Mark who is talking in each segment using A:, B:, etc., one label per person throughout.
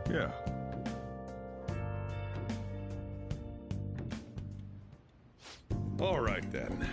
A: Yeah. All right then.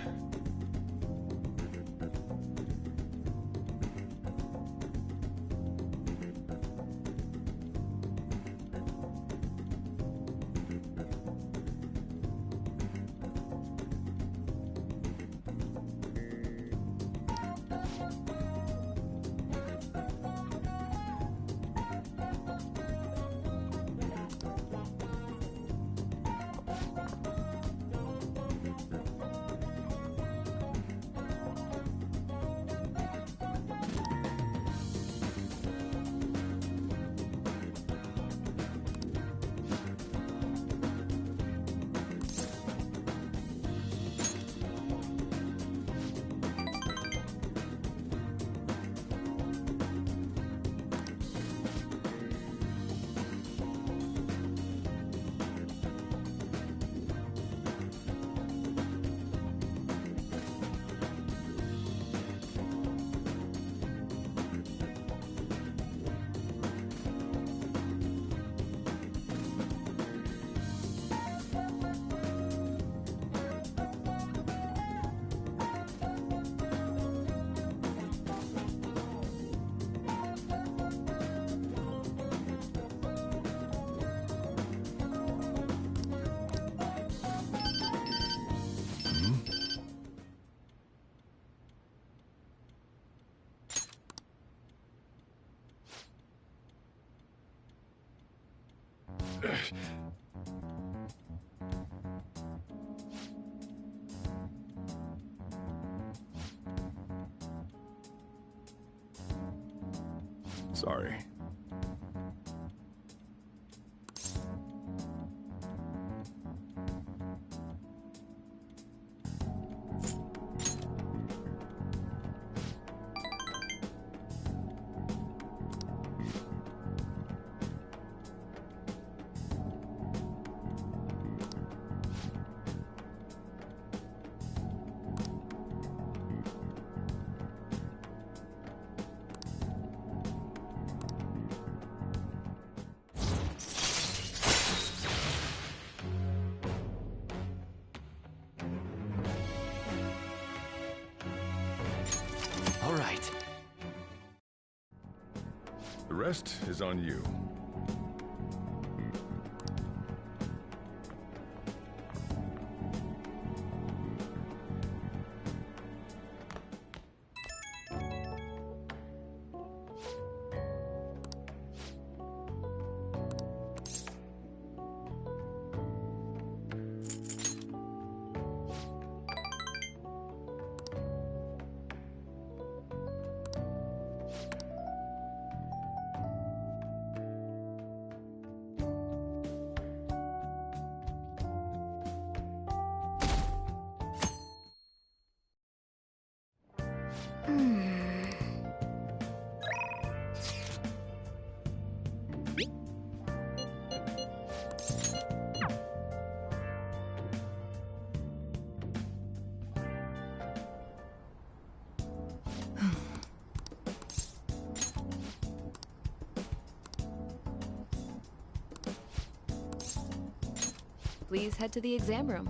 A: Sorry.
B: All right.
A: The rest is on you.
C: Please head to the exam room.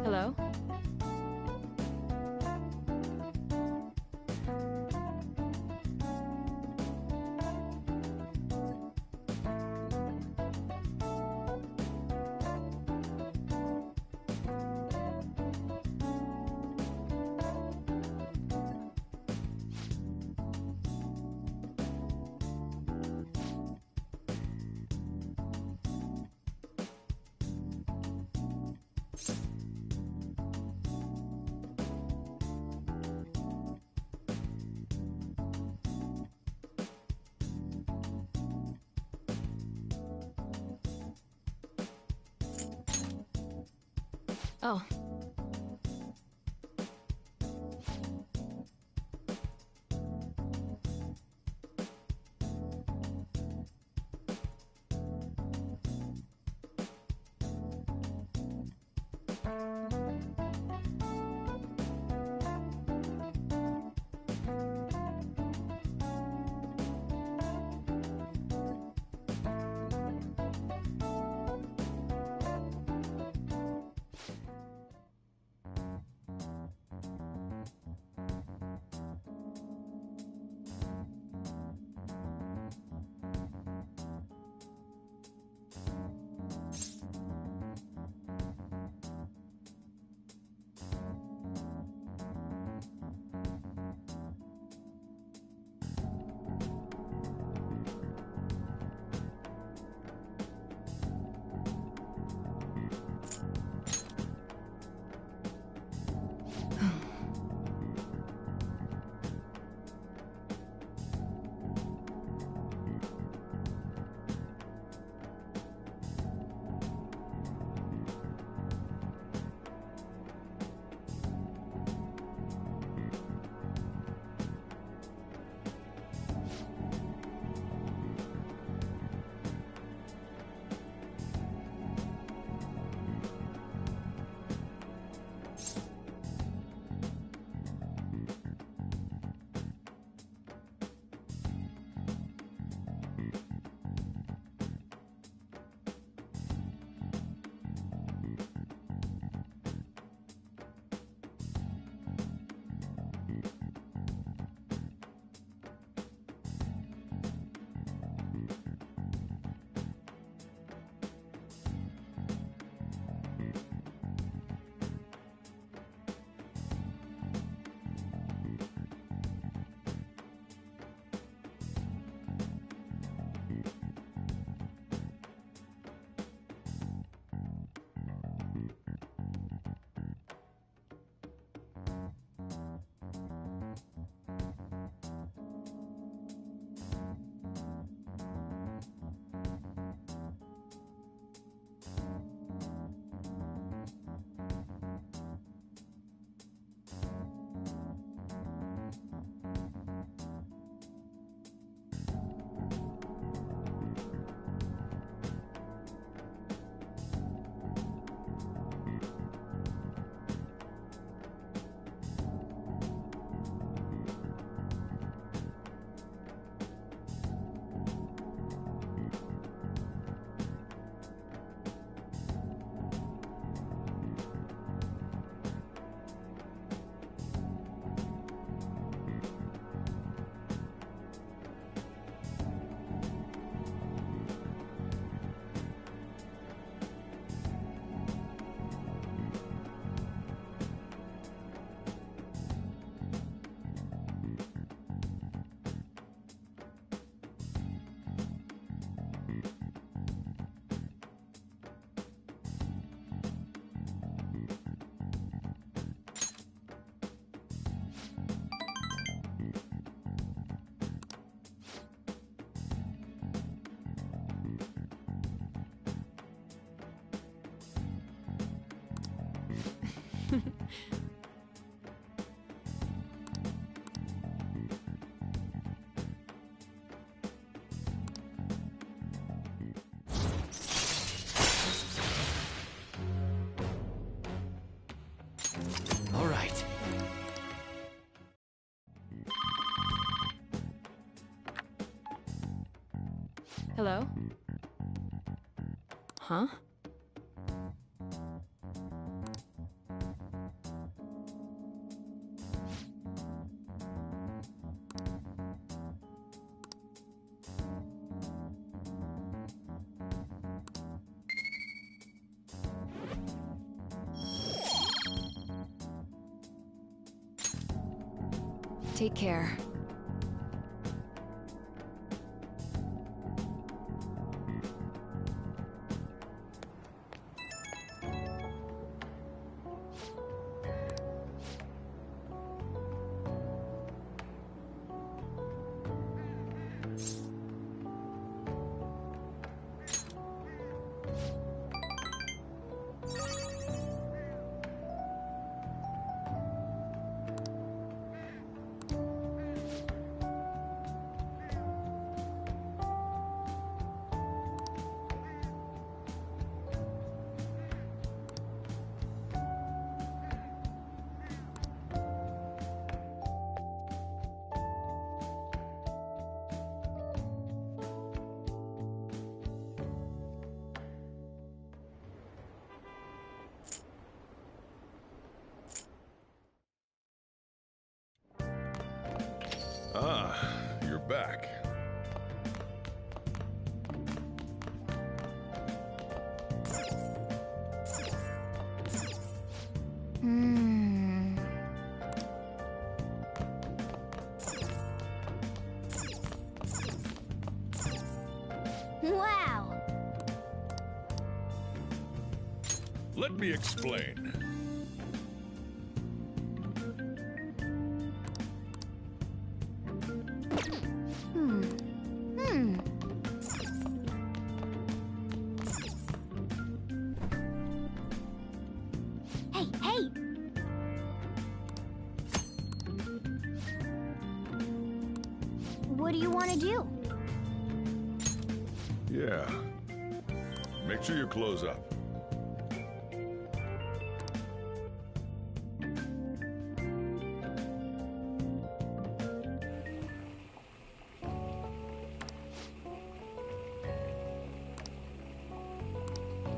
C: Hello? Oh.
B: All right.
C: Hello? Huh? Take care.
A: Ah, you're back.
D: Wow!
A: Let me explain.
D: Hey, hey! What do you want to do?
A: Yeah. Make sure you close up.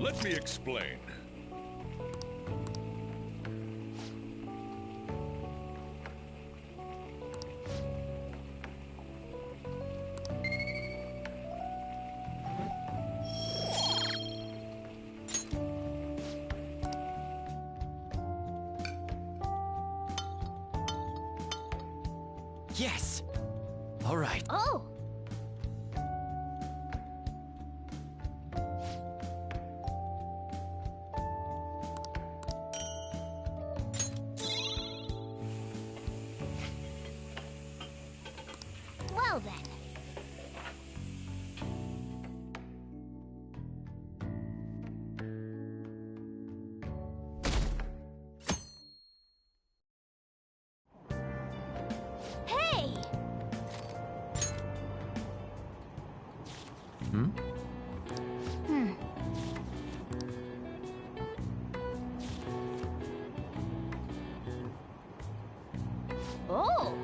A: Let me explain.
B: Yes! All right.
D: Oh! Well then. Hey!
B: Hmm?
D: Oh!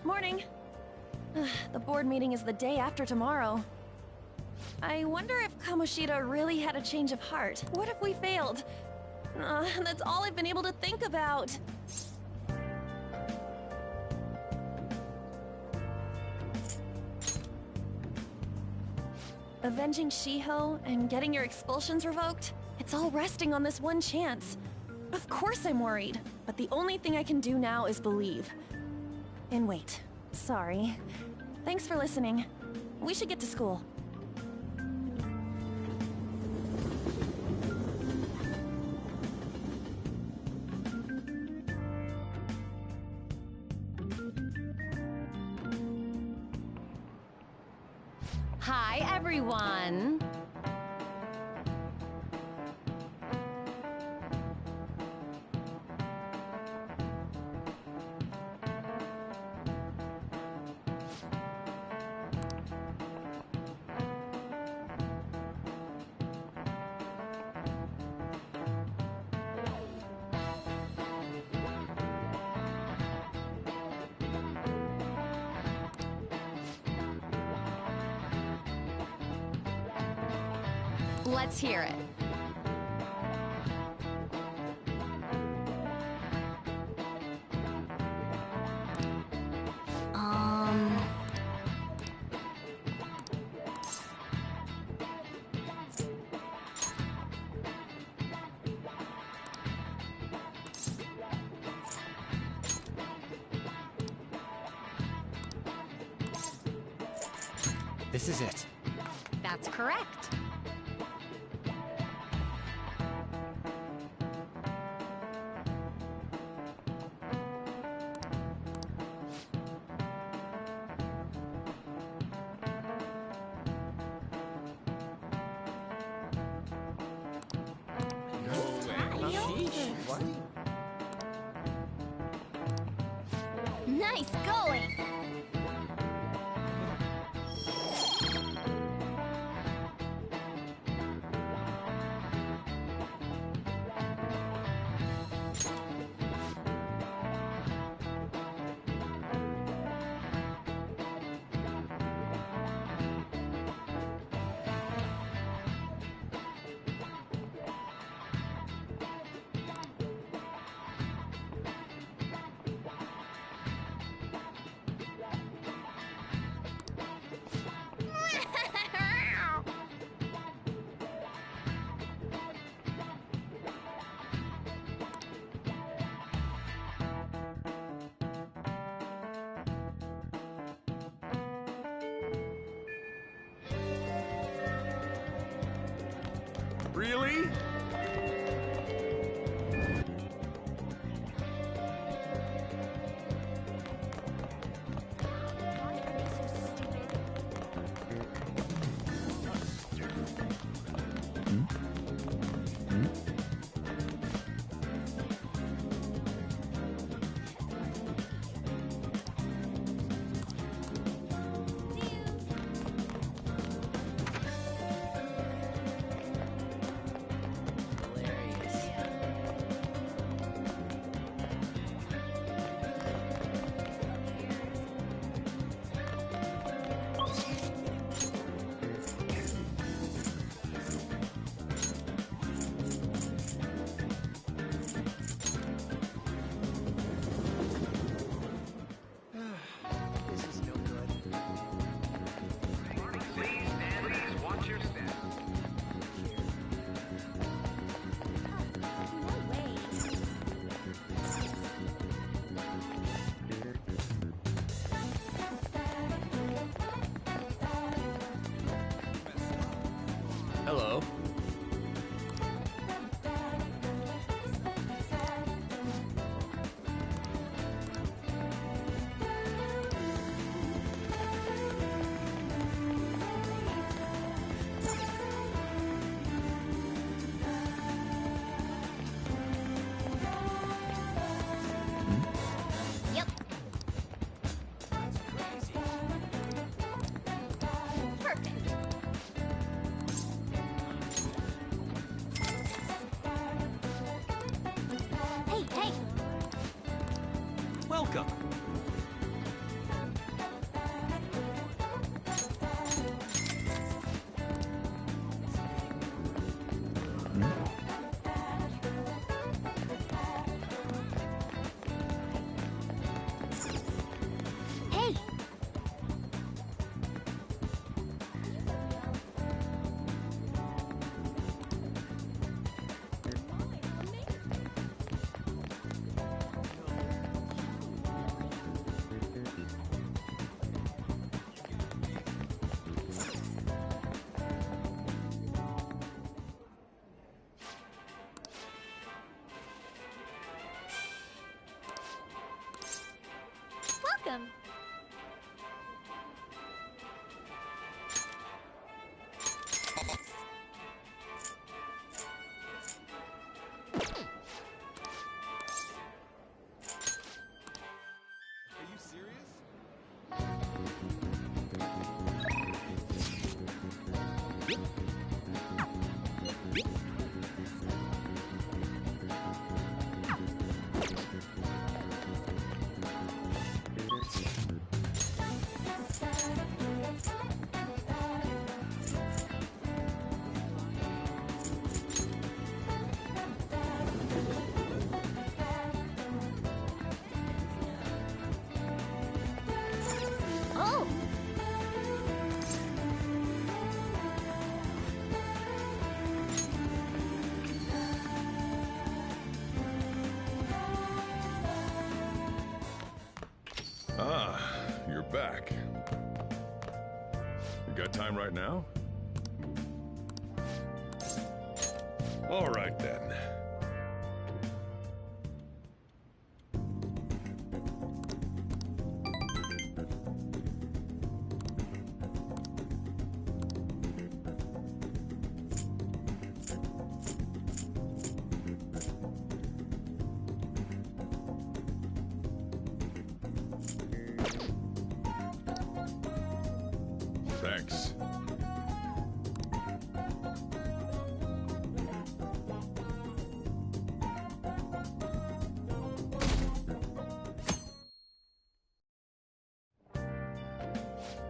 C: Morning. The board meeting is the day after tomorrow. I wonder if Kamoshida really had a change of heart. What if we failed? That's all I've been able to think about. Avenging Shiho and getting your expulsions revoked? It's all resting on this one chance. Of course I'm worried, but the only thing I can do now is believe. And wait. Sorry. Thanks for listening. We should get to school.
E: Hi, everyone. Let's hear it.
B: This is it.
E: That's correct.
D: Nice going!
A: Really?
B: Hello.
D: Yep. Perfect. Hey, hey!
B: Welcome.
D: Hey! Welcome!
B: Are you serious?
A: you're back. You got time right now? All right then. Thanks.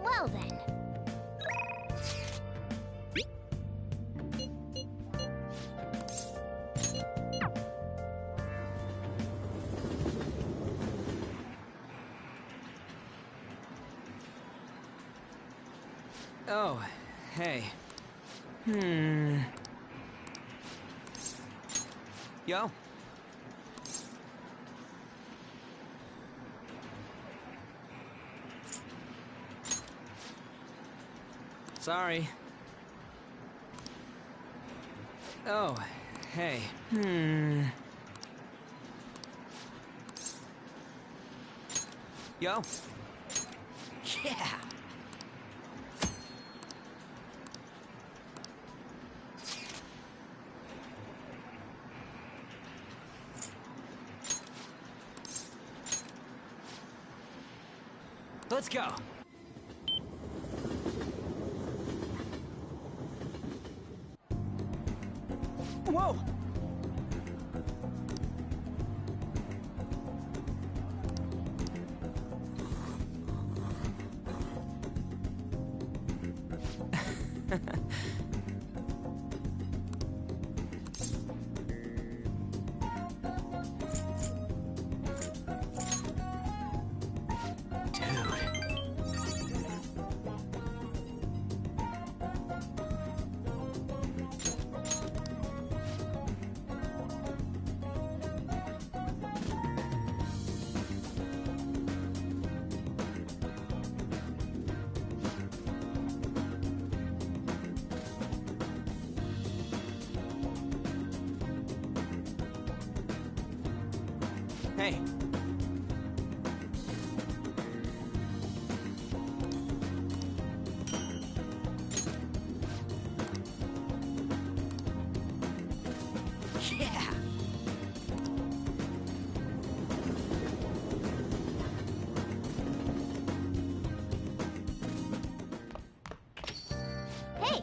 D: Well then.
B: Oh, hey. Yo. Sorry. Oh, hey. Yo. Yeah. Let's go. Whoa! Hey. Yeah.
D: Hey!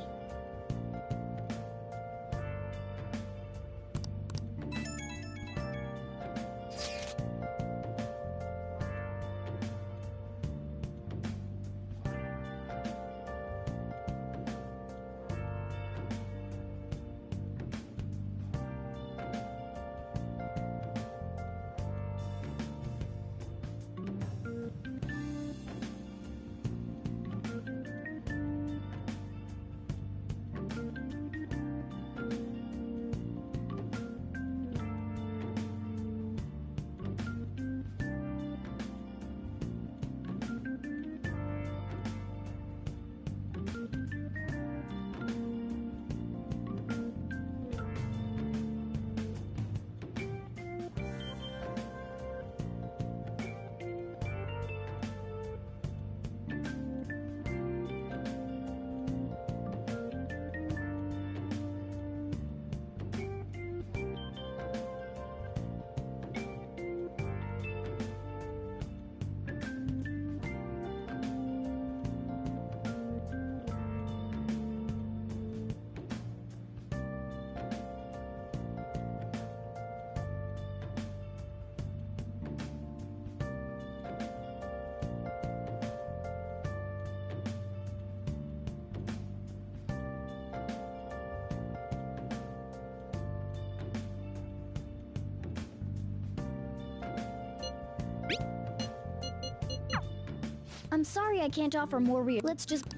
F: I'm sorry I can't offer more real. Let's just...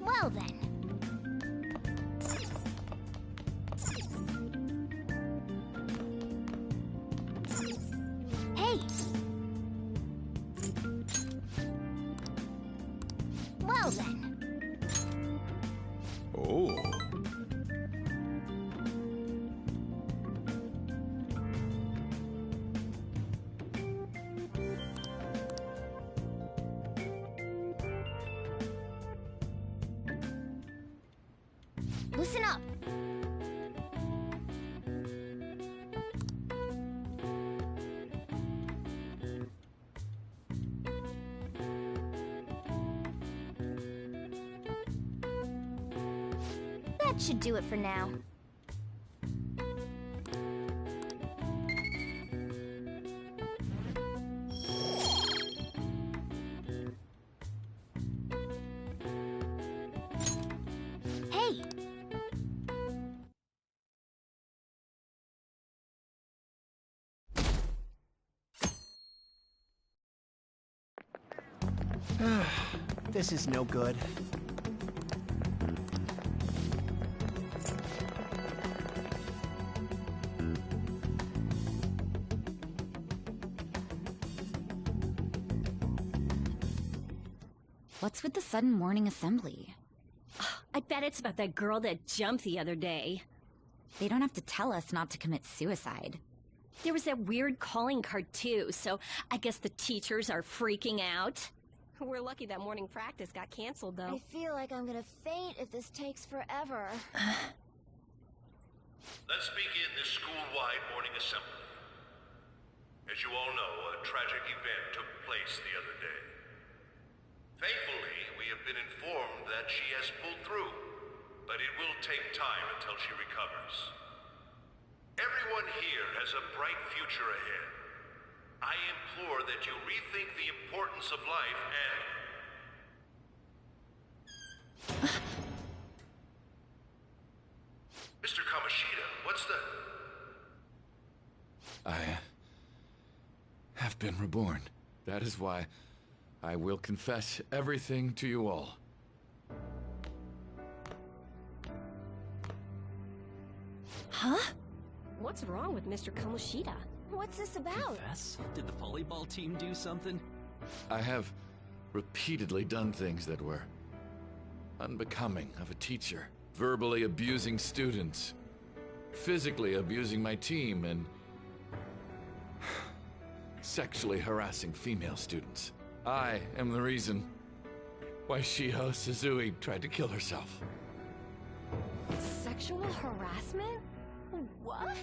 D: Well then. Hey! Well then.
A: Oh.
D: Listen up. That should do it for now. Hey!
G: This is no good.
E: What's with the sudden morning assembly?
H: I bet it's about that girl that jumped the other day.
E: They don't have to tell us not to commit suicide.
H: There was that weird calling card too, so I guess the teachers are freaking out. We're lucky that morning practice got canceled, though.
D: I feel like I'm gonna faint if this takes forever.
I: Let's begin this school-wide morning assembly. As you all know, a tragic event took place the other day. Thankfully, we have been informed that she has pulled through, but it will take time until she recovers. Everyone here has a bright future ahead. I implore that you rethink the importance of life and... Mr. Kamoshida, what's the...
J: I have been reborn. That is why I will confess everything to you all.
C: Huh?
H: What's wrong with Mr. Kamoshida?
D: What's this about?
B: Confess? Did the volleyball team do something?
J: I have repeatedly done things that were unbecoming of a teacher. Verbally abusing students, physically abusing my team, and sexually harassing female students. I am the reason why Shiho Suzui tried to kill herself.
H: Sexual harassment? What?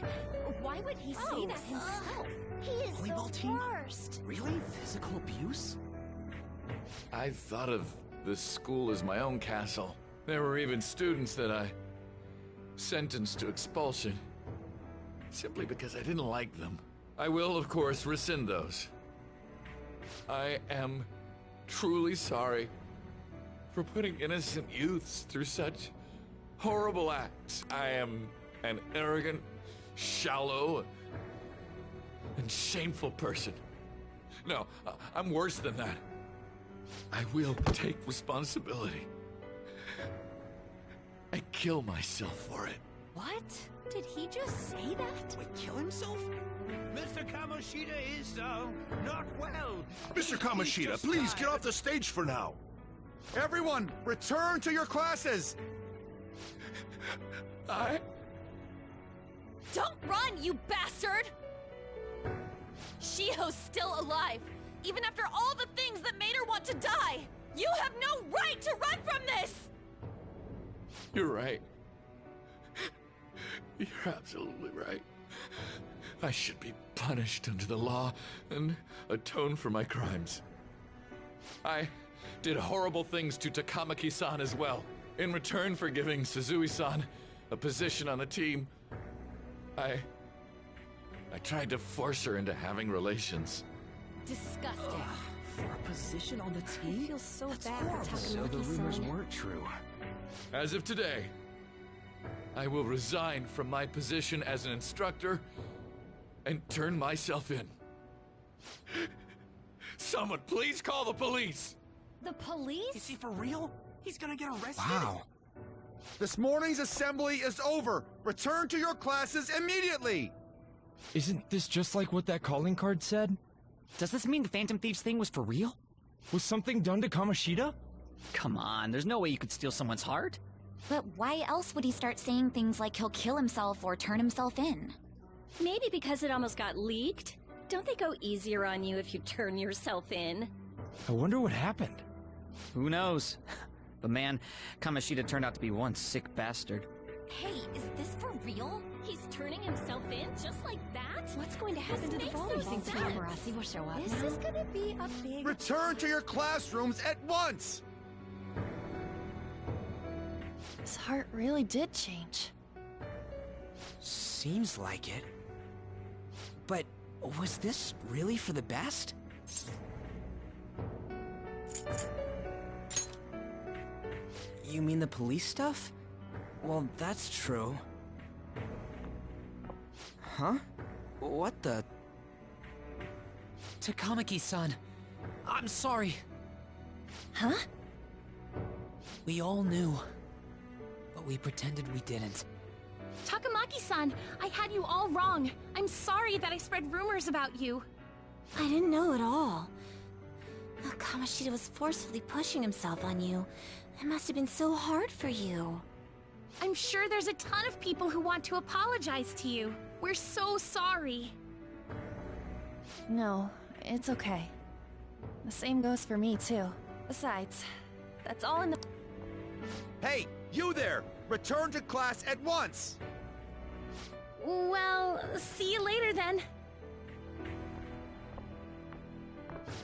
H: Why would he say that himself?
D: He is
B: Volleyball
D: the
B: team?
D: worst.
B: Really? Physical abuse?
J: I thought of this school as my own castle. There were even students that I sentenced to expulsion, simply because I didn't like them. I will, of course, rescind those. I am truly sorry for putting innocent youths through such horrible acts. I am an arrogant, shallow, and shameful person. No, I'm worse than that. I will take responsibility. I kill myself for it.
H: What? Did he just say that?
B: Wait, kill himself?
K: Mr. Kamoshida is, not well.
A: Mr. Kamoshida, please get off the stage for now.
G: Everyone, return to your classes!
C: Don't run, you bastard! Shiho's still alive, even after all the things that made her want to die! You have no right to run from this!
J: You're right. You're absolutely right. I should be punished under the law and atone for my crimes. I did horrible things to Takamaki-san as well. In return for giving Suzui-san a position on the team, I tried to force her into having relations.
H: Disgusting.
B: For a position on the
H: I
B: team?
H: feel so
B: That's
H: bad
B: horrible.
H: for
B: So the rumors
H: Takamaki-san.
B: weren't true.
J: As of today, I will resign from my position as an instructor and turn myself in. Someone please call the police!
H: The police?
B: Is he for real? He's gonna get arrested?
G: Wow. This morning's assembly is over. Return to your classes immediately!
L: Isn't this just like what that calling card said? Does this mean the Phantom Thieves thing was for real? Was something done to Kamoshida?
B: Come on, there's no way you could steal someone's heart.
E: But why else would he start saying things like he'll kill himself or turn himself in?
H: Maybe because it almost got leaked. Don't they go easier on you if you turn yourself in?
L: I wonder what happened.
B: Who knows? But man, Kamoshida turned out to be one sick bastard.
E: Hey, is this for real?
H: He's turning himself in just like that?
C: What's going to happen to the
H: makes no
C: volleyball
H: sense.
C: team? Marasi will show up.
D: This is gonna be a big...
G: Return to your classrooms at once!
C: His heart really did change.
M: Seems like it. But was this really for the best? You mean the police stuff? Well, that's true. Huh? What the... Takamaki-san, I'm sorry.
C: Huh?
M: We all knew, but we pretended we didn't.
C: Takamaki-san, I had you all wrong. I'm sorry that I spread rumors about you. I didn't know at all. Kamoshida was forcefully pushing himself on you. It must have been so hard for you. I'm sure there's a ton of people who want to apologize to you. We're so sorry. No, it's okay. The same goes for me, too. Besides, that's all in the...
G: Hey, you there! Return to class at once!
C: Well, see you later then.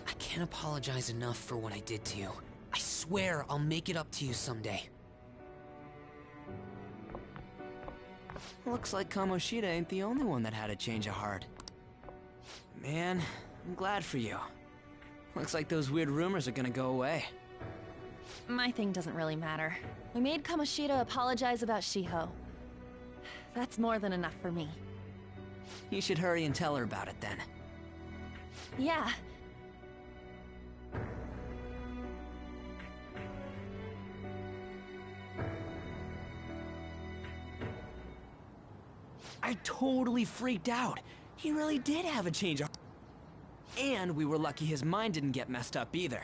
M: I can't apologize enough for what I did to you. I swear I'll make it up to you someday. Looks like Kamoshida ain't the only one that had a change of heart. Man, I'm glad for you. Looks like those weird rumors are gonna go away.
C: My thing doesn't really matter. We made Kamoshida apologize about Shiho. That's more than enough for me.
M: You should hurry and tell her about it then.
C: Yeah.
M: I totally freaked out. He really did have a change of... And we were lucky his mind didn't get messed up either.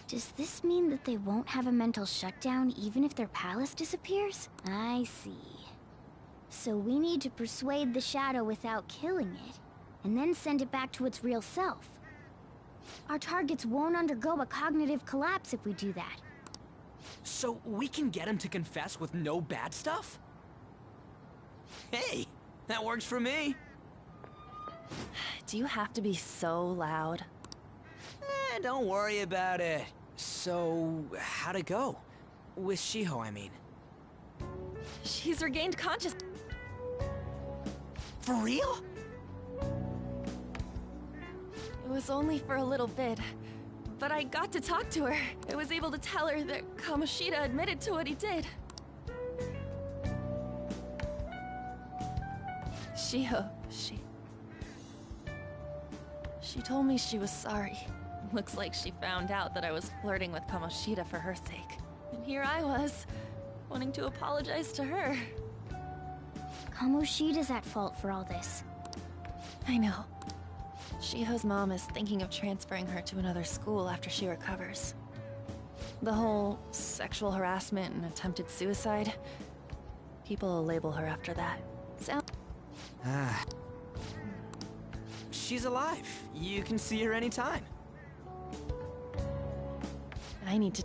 F: Does this mean that they won't have a mental shutdown even if their palace disappears? I see. So we need to persuade the shadow without killing it, and then send it back to its real self. Our targets won't undergo a cognitive collapse if we do that.
M: So we can get him to confess with no bad stuff? Hey, that works for me.
C: Do you have to be so loud?
M: Don't worry about it. So, how'd it go? With Shiho, I mean.
C: She's regained consciousness.
M: For real?
C: It was only for a little bit, but I got to talk to her. I was able to tell her that Kamoshida admitted to what he did. Shiho, she told me she was sorry. Looks like she found out that I was flirting with Kamoshida for her sake. And here I was, wanting to apologize to her.
F: Kamoshida's at fault for all this.
C: I know. Shiho's mom is thinking of transferring her to another school after she recovers. The whole sexual harassment and attempted suicide, people will label her after that.
M: She's alive. You can see her anytime.
C: I need to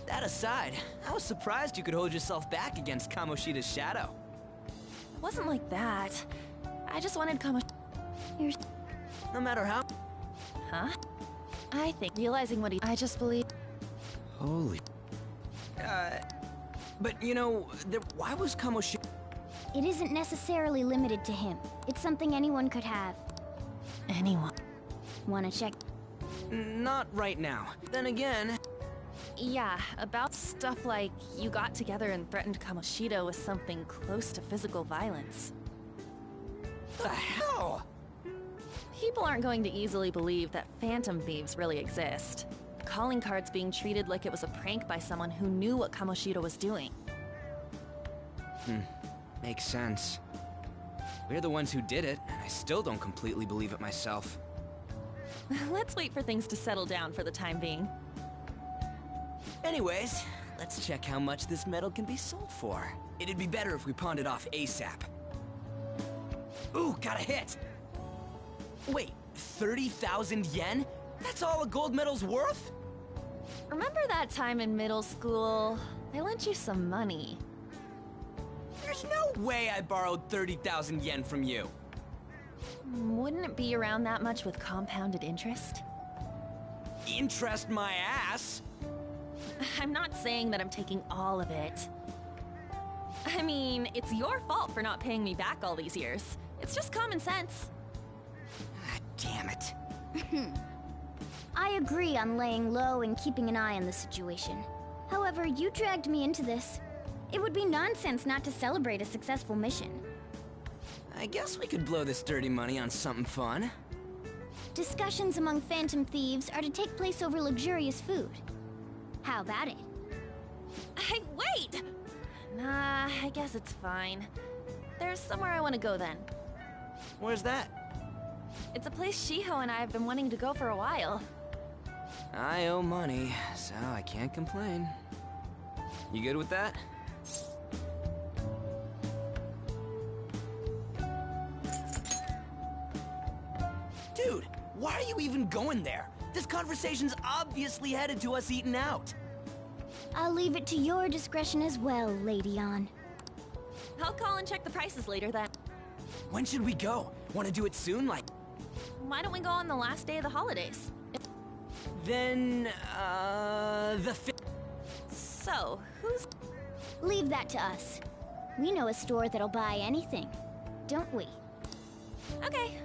M: That aside, I was surprised you could hold yourself back against Kamoshida's shadow.
C: It wasn't like that. I just wanted Kamoshida.
M: No matter how...
C: Huh? I think realizing what I just believe...
M: Holy... But you know, why was Kamoshida...
F: It isn't necessarily limited to him. It's something anyone could have.
C: Anyone.
F: Wanna check?
M: Not right now. Then again...
C: Yeah, about stuff like you got together and threatened Kamoshida with something close to physical violence.
M: The hell?
C: People aren't going to easily believe that phantom thieves really exist. Calling cards being treated like it was a prank by someone who knew what Kamoshida was doing.
M: Makes sense. We're the ones who did it, and I still don't completely believe it myself.
C: Let's wait for things to settle down for the time being.
M: Anyways, let's check how much this metal can be sold for. It'd be better if we pawned it off ASAP. Ooh, got a hit! Wait, 30,000 yen? That's all a gold medal's worth?
C: Remember that time in middle school? I lent you some money.
M: There's no way I borrowed 30,000 yen from you.
C: Wouldn't it be around that much with compounded interest?
M: Interest my ass?
C: I'm not saying that I'm taking all of it. I mean, it's your fault for not paying me back all these years. It's just common sense.
M: Ah, damn it.
F: I agree on laying low and keeping an eye on the situation. However, you dragged me into this. It would be nonsense not to celebrate a successful mission.
M: I guess we could blow this dirty money on something fun.
F: Discussions among phantom thieves are to take place over luxurious food. How about it?
C: Hey, wait! Nah, I guess it's fine. There's somewhere I want to go then.
M: Where's that?
C: It's a place Shiho and I have been wanting to go for a while.
M: I owe money, so I can't complain. You good with that? Dude, why are you even going there? This conversation's obviously headed to us eating out.
F: I'll leave it to your discretion as well, Lady On.
C: I'll call and check the prices later then.
M: When should we go? Want to do it soon? Like,
C: Why don't we go on the last day of the holidays?
M: then, the
C: So, who's...
F: Leave that to us. We know a store that'll buy anything, don't we?
C: Okay.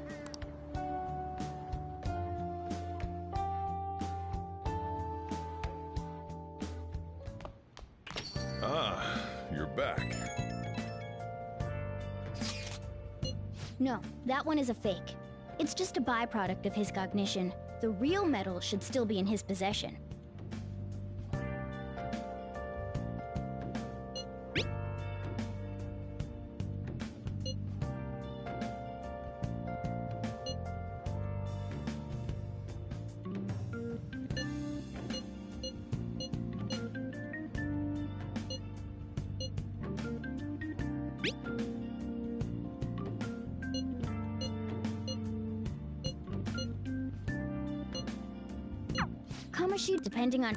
A: Ah, you're back.
F: No, that one is a fake. It's just a byproduct of his cognition. The real metal should still be in his possession. Kamoshi, depending on...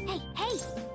F: Hey, hey!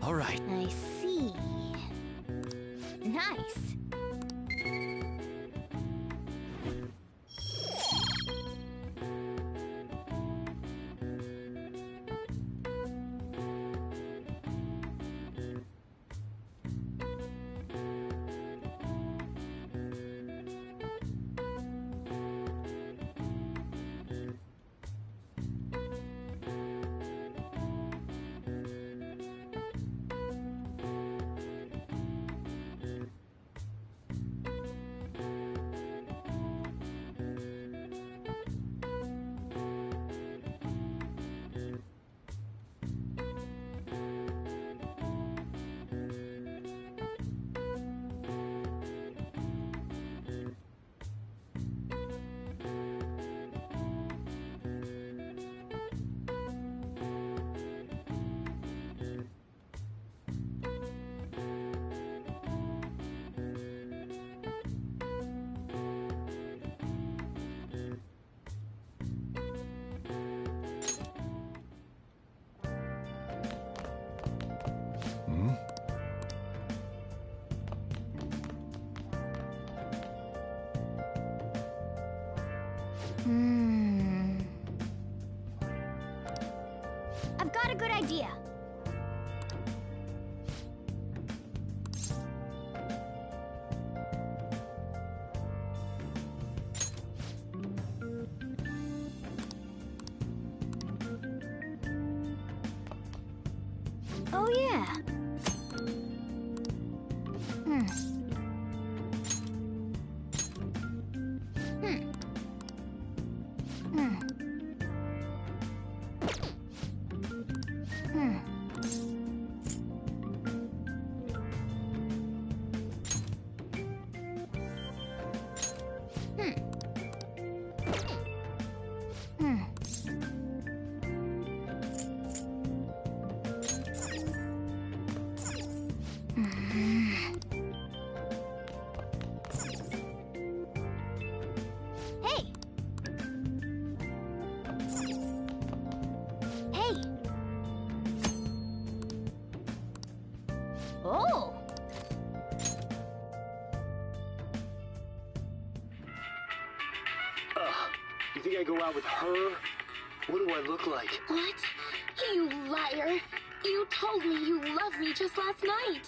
L: All right.
F: I see. Nice. I've got a good idea. Oh yeah. Oh!
N: You think I go out with her? What do I look like?
O: What? You liar! You told me you loved me just last night!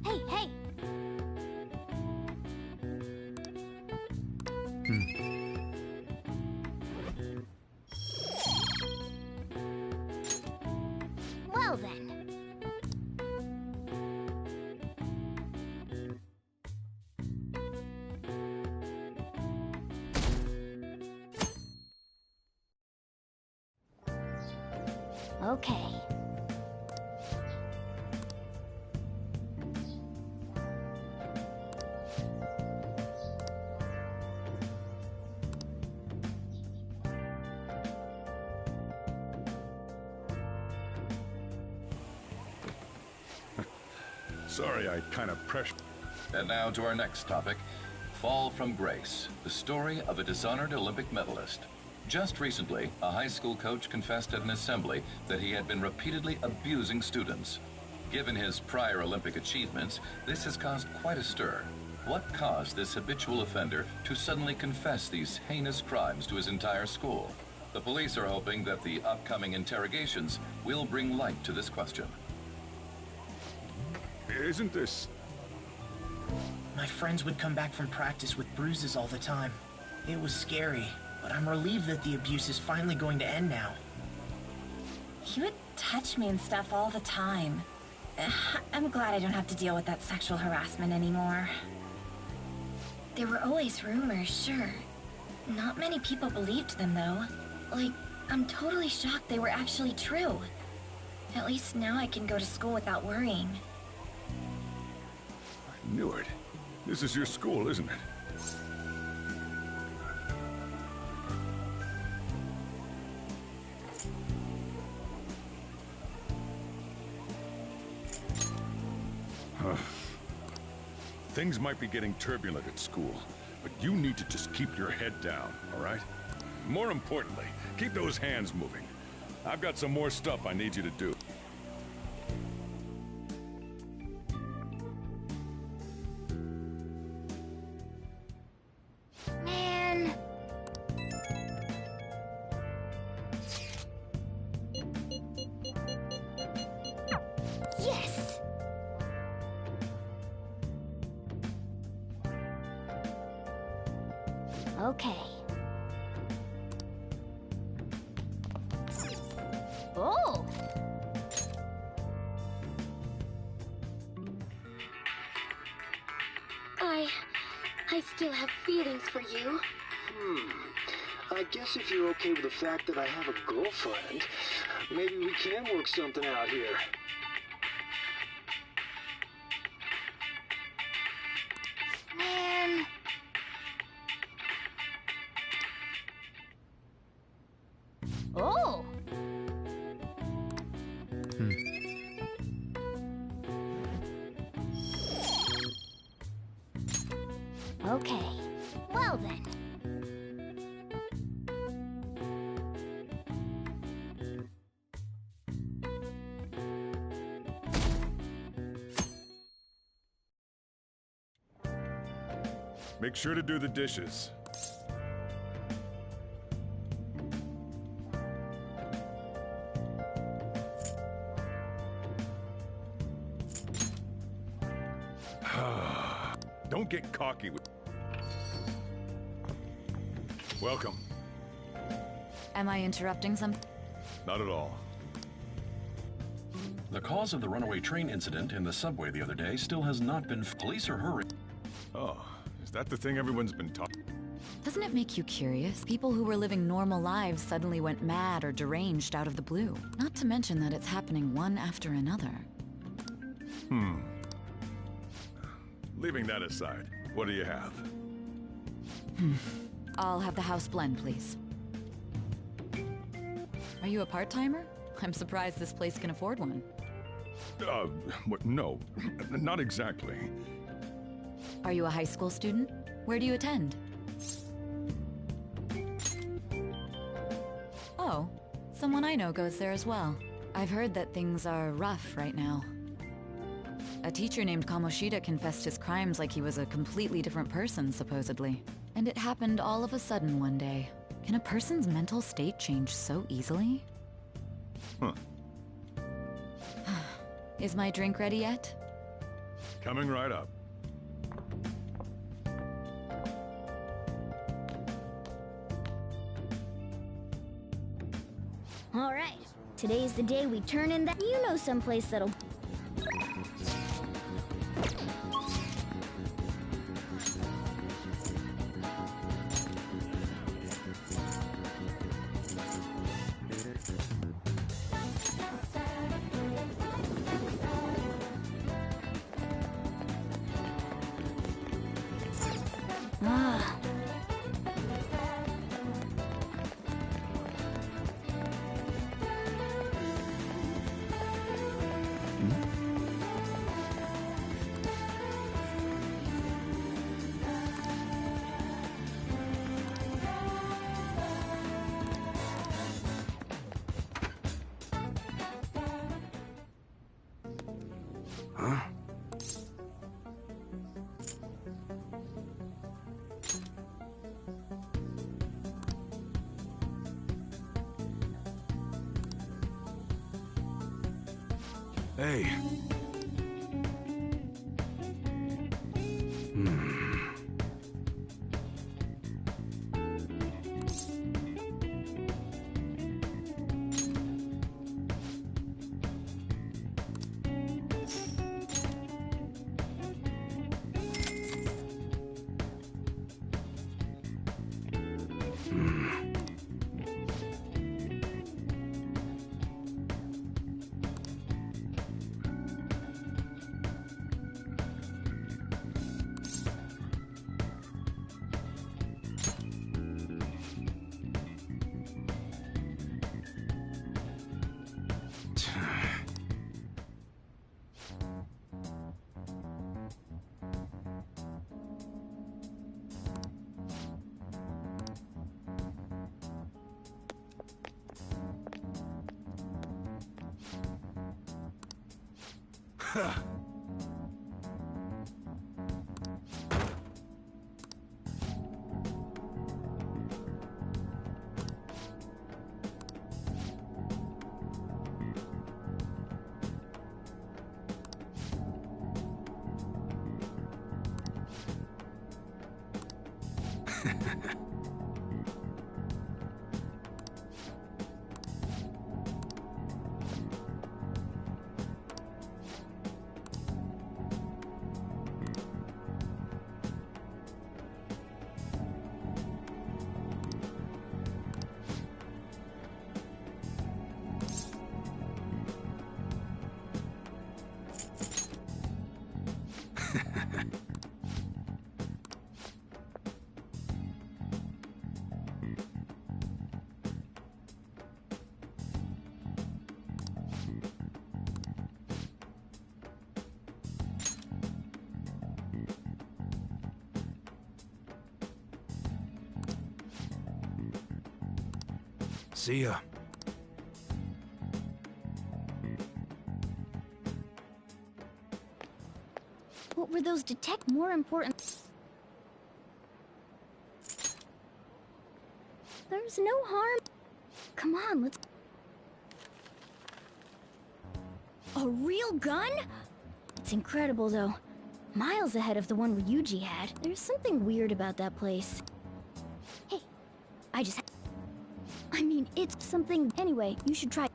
F: Hey, hey! Well then. Okay.
A: Sorry, I kind of pressured.
P: And now to our next topic, Fall from Grace, the story of a dishonored Olympic medalist. Just recently, a high school coach confessed at an assembly that he had been repeatedly abusing students. Given his prior Olympic achievements, this has caused quite a stir. What caused this habitual offender to suddenly confess these heinous crimes to his entire school? The police are hoping that the upcoming interrogations will bring light to this question.
A: Isn't this...
Q: My friends would come back from practice with bruises all the time. It was scary, but I'm relieved that the abuse is finally going to end now.
R: He would touch me and stuff all the time. I'm glad I don't have to deal with that sexual harassment anymore. There were always rumors, sure. Not many people believed them, though. Like, I'm totally shocked they were actually true. At least now I can go to school without worrying.
A: I knew it. This is your school, isn't it? Things might be getting turbulent at school, but you need to just keep your head down, all right? More importantly, keep those hands moving. I've got some more stuff I need you to do.
F: Man. Yes! Okay. Oh!
O: I still have feelings for you.
N: I guess if you're okay with the fact that I have a girlfriend, maybe we can work something out here.
F: Man. Oh! Okay. Well then.
A: Make sure to do the dishes. Don't get cocky with... Welcome.
E: Am I interrupting something?
A: Not at all.
P: The cause of the runaway train incident in the subway the other day still has not been... Police are hurrying.
A: Oh, is that the thing everyone's been talking?
E: Doesn't it make you curious? People who were living normal lives suddenly went mad or deranged out of the blue. Not to mention that it's happening one after another.
A: Leaving that aside, what do you have?
E: I'll have the house blend, please. Are you a part-timer? I'm surprised this place can afford one.
A: No, not exactly.
E: Are you a high school student? Where do you attend? Oh, someone I know goes there as well. I've heard that things are rough right now. A teacher named Kamoshida confessed his crimes like he was a completely different person, supposedly. And it happened all of a sudden one day. Can a person's mental state change so easily?
A: Huh.
E: Is my drink ready yet?
A: Coming right up.
F: All right. Today's the day we turn in that. You know someplace that'll... Ah.
N: Huh?
A: Hey.
L: See ya.
F: What were those detect more important? There's no harm. Come on, let's... A real gun? It's incredible, though. Miles ahead of the one Ryuji had. There's something weird about that place. Hey, I just... I mean, it's something... Anyway, you should try...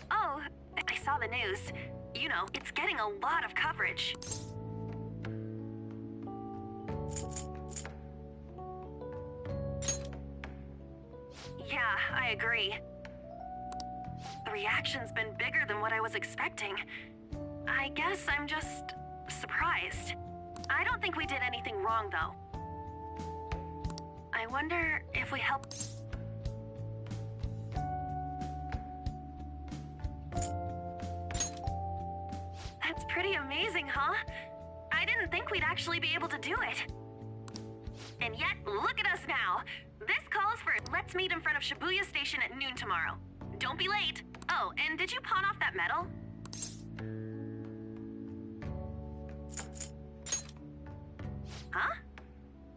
S: Oh, I saw the news. You know, it's getting a lot of coverage. Yeah, I agree. The reaction's been bigger than what I was expecting. I guess I'm just surprised. I don't think we did anything wrong, though. I wonder if we help... That's pretty amazing, huh? I didn't think we'd actually be able to do it. And yet, look at us now. This calls for let's meet in front of Shibuya Station at noon tomorrow. Don't be late. Oh, and did you pawn off that medal? Huh?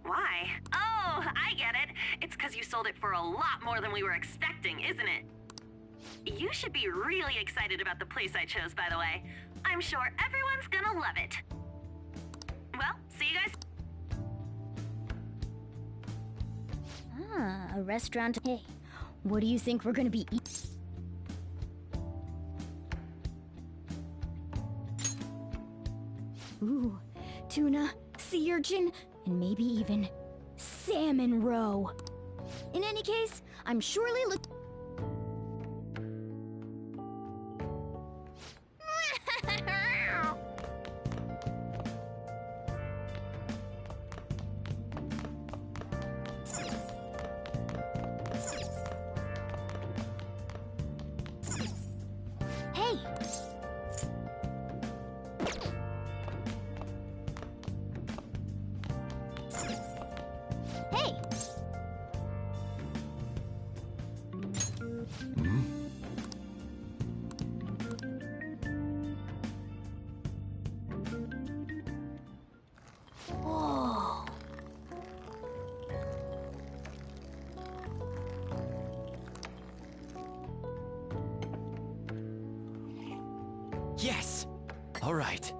S: Why? Oh, I get it. It's because you sold it for a lot more than we were expecting, isn't it? You should be really excited about the place I chose, by the way. I'm sure everyone's gonna love it. Well, see you guys.
F: Ah, a restaurant. Hey, what do you think we're gonna be eating? Ooh, tuna, sea urchin, and maybe even salmon roe. In any case, I'm surely Hey! Hey! Whoa.
M: Yes! All right.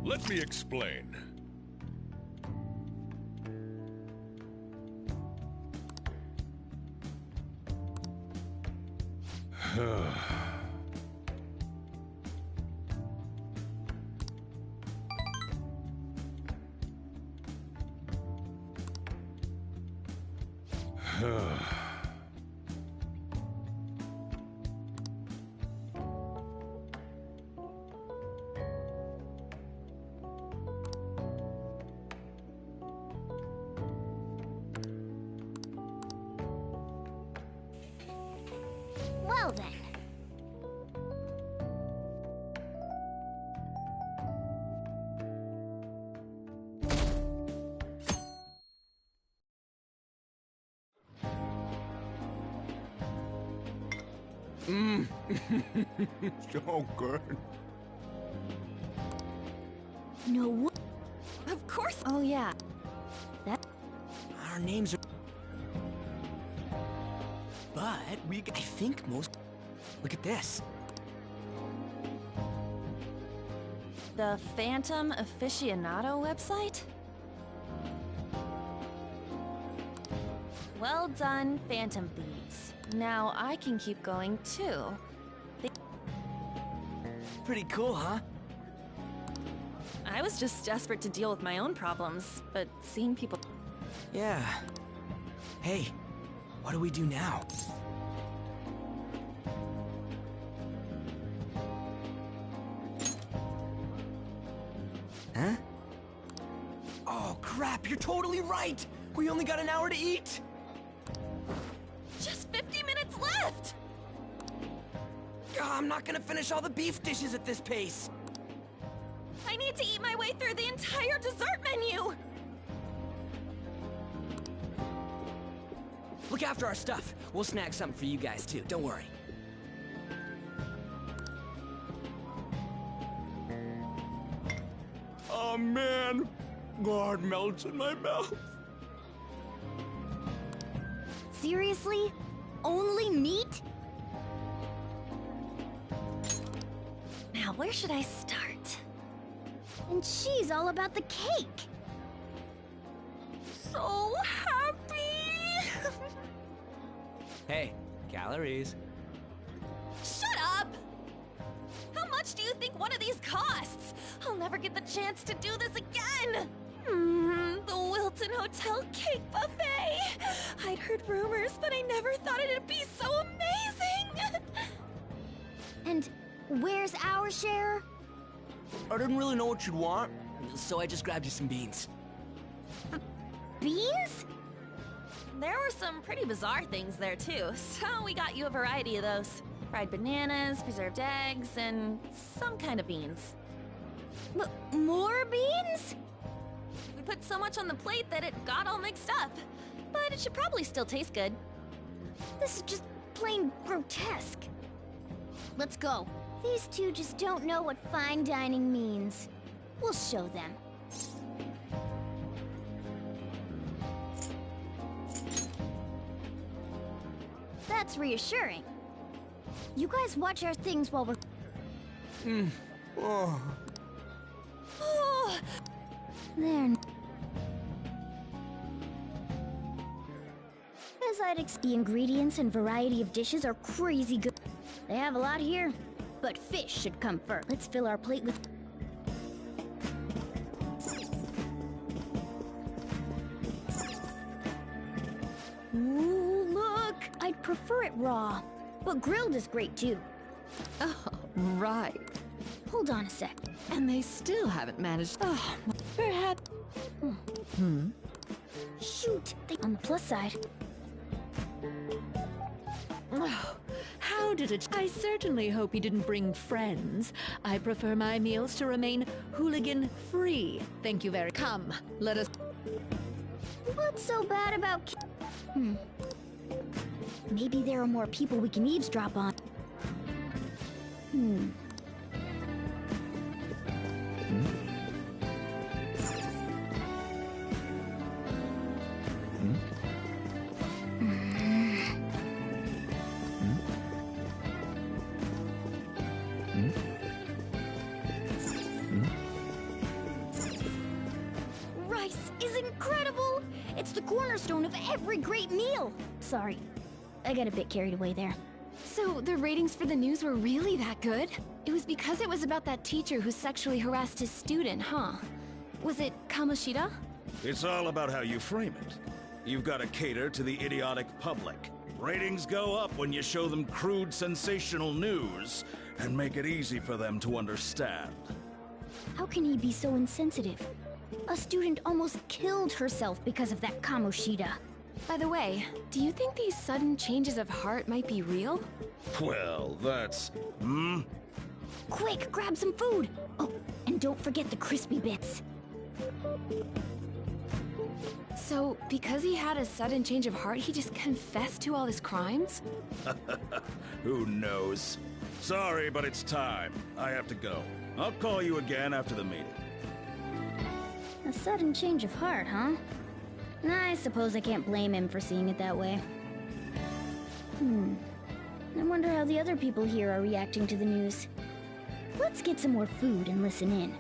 A: Let me explain.
F: Well then.
G: So good.
F: No way.
C: Of course. Oh, yeah.
M: Our names are... But I think most... Look at this.
C: The Phantom Aficionado website? Well done, Phantom Thieves. Now I can keep going too.
M: Pretty cool, huh?
C: I was just desperate to deal with my own problems, but seeing people...
M: Yeah. Hey, what do we do now? Huh? Oh, crap, you're totally right! We only got an hour to eat!
C: Just 50 minutes left!
M: I'm not gonna finish all the beef dishes at this pace!
C: I need to eat my way through the entire dessert menu!
M: Look after our stuff. We'll snag something for you guys, too. Don't worry.
G: Oh, man. God melts in my mouth.
F: Seriously? Only meat?
C: Now, where should I start?
F: And she's all about the cake.
C: So happy!
M: Hey, calories.
C: Shut up! How much do you think one of these costs? I'll never get the chance to do this again! The Wilton Hotel Cake Buffet! I'd heard rumors, but I never thought it'd be so amazing!
F: And where's our share?
M: I didn't really know what you'd want, so I just grabbed you some beans.
F: Beans?
C: There were some pretty bizarre things there too, so we got you a variety of those. Fried bananas, preserved eggs, and some kind of beans.
F: More beans?
C: We put so much on the plate that it got all mixed up. But it should probably still taste good.
F: This is just plain grotesque. Let's go. These two just don't know what fine dining means. We'll show them. That's reassuring. You guys watch our things while we're...
G: Oh.
C: Oh.
F: There. As I'd expect, the ingredients and variety of dishes are crazy good. They have a lot here, but fish should come first. Let's fill our plate with... Ooh, look! I'd prefer it raw, but grilled is great too.
T: Oh, right.
F: Hold on a sec.
T: And they still haven't managed... Oh, perhaps...
F: Shoot! On the plus side.
T: Oh, how did it... I certainly hope he didn't bring friends. I prefer my meals to remain hooligan-free. Thank you very... Come, let us...
F: What's so bad about... Maybe there are more people we can eavesdrop on. the cornerstone of every great meal. Sorry, I got a bit carried away there.
C: So the ratings for the news were really that good? It was because it was about that teacher who sexually harassed his student, huh? Was it Kamoshida?
U: It's all about how you frame it. You've got to cater to the idiotic public. Ratings go up when you show them crude, sensational news and make it easy for them to understand.
F: How can he be so insensitive? A student almost killed herself because of that Kamoshida.
C: By the way, do you think these sudden changes of heart might be real?
U: Well, that's...
F: Quick, grab some food! Oh, and don't forget the crispy bits.
C: So, because he had a sudden change of heart, he just confessed to all his crimes?
U: Who knows? Sorry, but it's time. I have to go. I'll call you again after the meeting.
F: A sudden change of heart, huh? I suppose I can't blame him for seeing it that way. I wonder how the other people here are reacting to the news. Let's get some more food and listen in.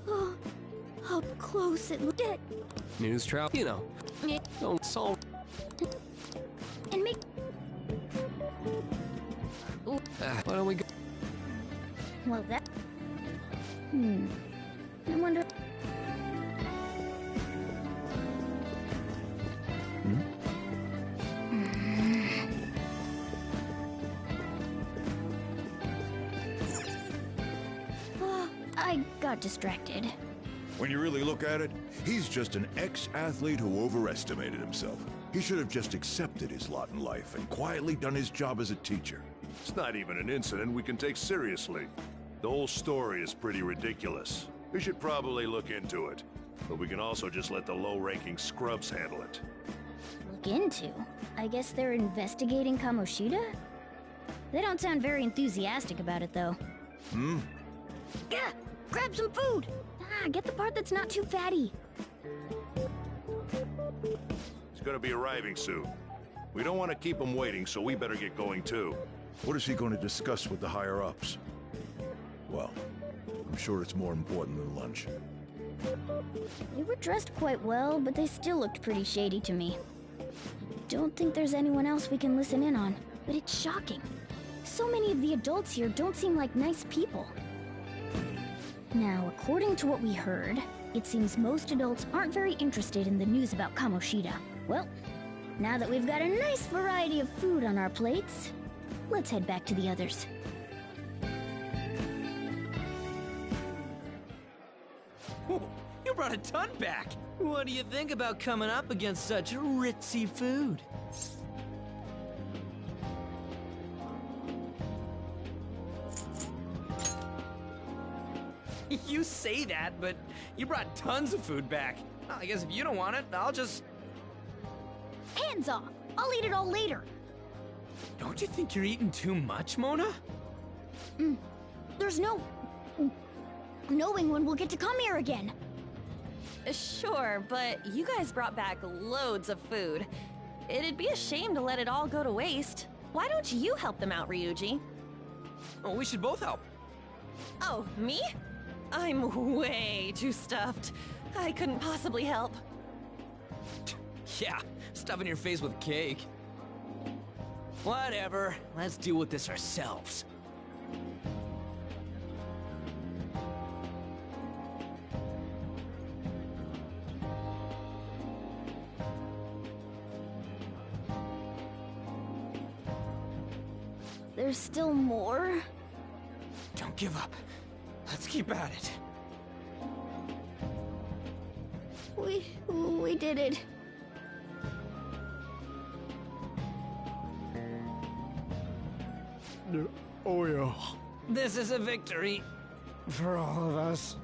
C: Oh, up close it looked at.
V: News travel, you know. Don't solve.
F: And make.
V: Why don't we go?
F: Well, that. I wonder. I got distracted.
W: When you really look at it, he's just an ex-athlete who overestimated himself. He should have just accepted his lot in life and quietly done his job as a teacher.
I: It's not even an incident we can take seriously. The whole story is pretty ridiculous. We should probably look into it. But we can also just let the low-ranking scrubs handle it.
F: Look into? I guess they're investigating Kamoshida? They don't sound very enthusiastic about it, though. Yeah, grab some food! Get the part that's not too fatty.
I: He's gonna be arriving soon. We don't want to keep him waiting, so we better get going too.
W: What is he going to discuss with the higher-ups? Well, I'm sure it's more important than lunch.
F: They were dressed quite well, but they still looked pretty shady to me. Don't think there's anyone else we can listen in on, but it's shocking. So many of the adults here don't seem like nice people. Now, according to what we heard, it seems most adults aren't very interested in the news about Kamoshida. Well, now that we've got a nice variety of food on our plates, let's head back to the others.
M: You brought a ton back! What do you think about coming up against such ritzy food? You say that, but you brought tons of food back. Well, I guess if you don't want it, I'll just...
F: Hands off! I'll eat it all later!
M: Don't you think you're eating too much, Mona?
F: There's no... knowing when we'll get to come here again.
C: Sure, but you guys brought back loads of food. It'd be a shame to let it all go to waste. Why don't you help them out, Ryuji?
M: Oh, we should both help.
C: Oh, me? I'm way too stuffed. I couldn't possibly help.
M: Yeah, stuffing your face with cake. Whatever, let's deal with this ourselves.
F: There's still more?
M: Don't give up. Let's keep at it.
F: We did it.
L: Oh, yeah.
M: This is a victory.
L: For all of us.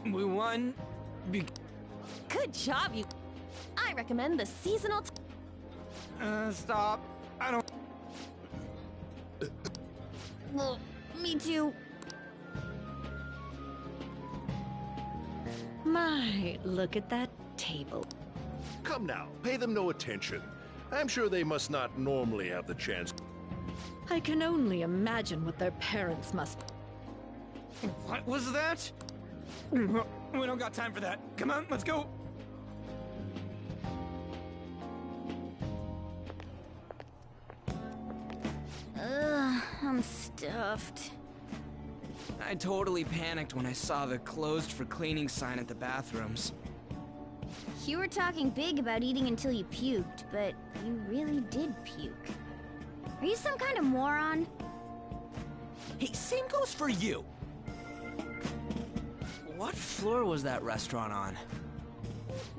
M: We won.
C: Good job, you. I recommend the seasonal.
M: Stop. I don't.
F: Well, me too.
T: My, look at that table.
B: Come now, pay them no attention. I'm sure they must not normally have the chance.
T: I can only imagine what their parents must.
M: What was that? We don't got time for that. Come on, let's go.
F: I'm stuffed.
M: I totally panicked when I saw the closed for cleaning sign at the bathrooms.
F: You were talking big about eating until you puked, but you really did puke. Are you some kind of moron?
M: Hey, same goes for you. What floor was that restaurant on?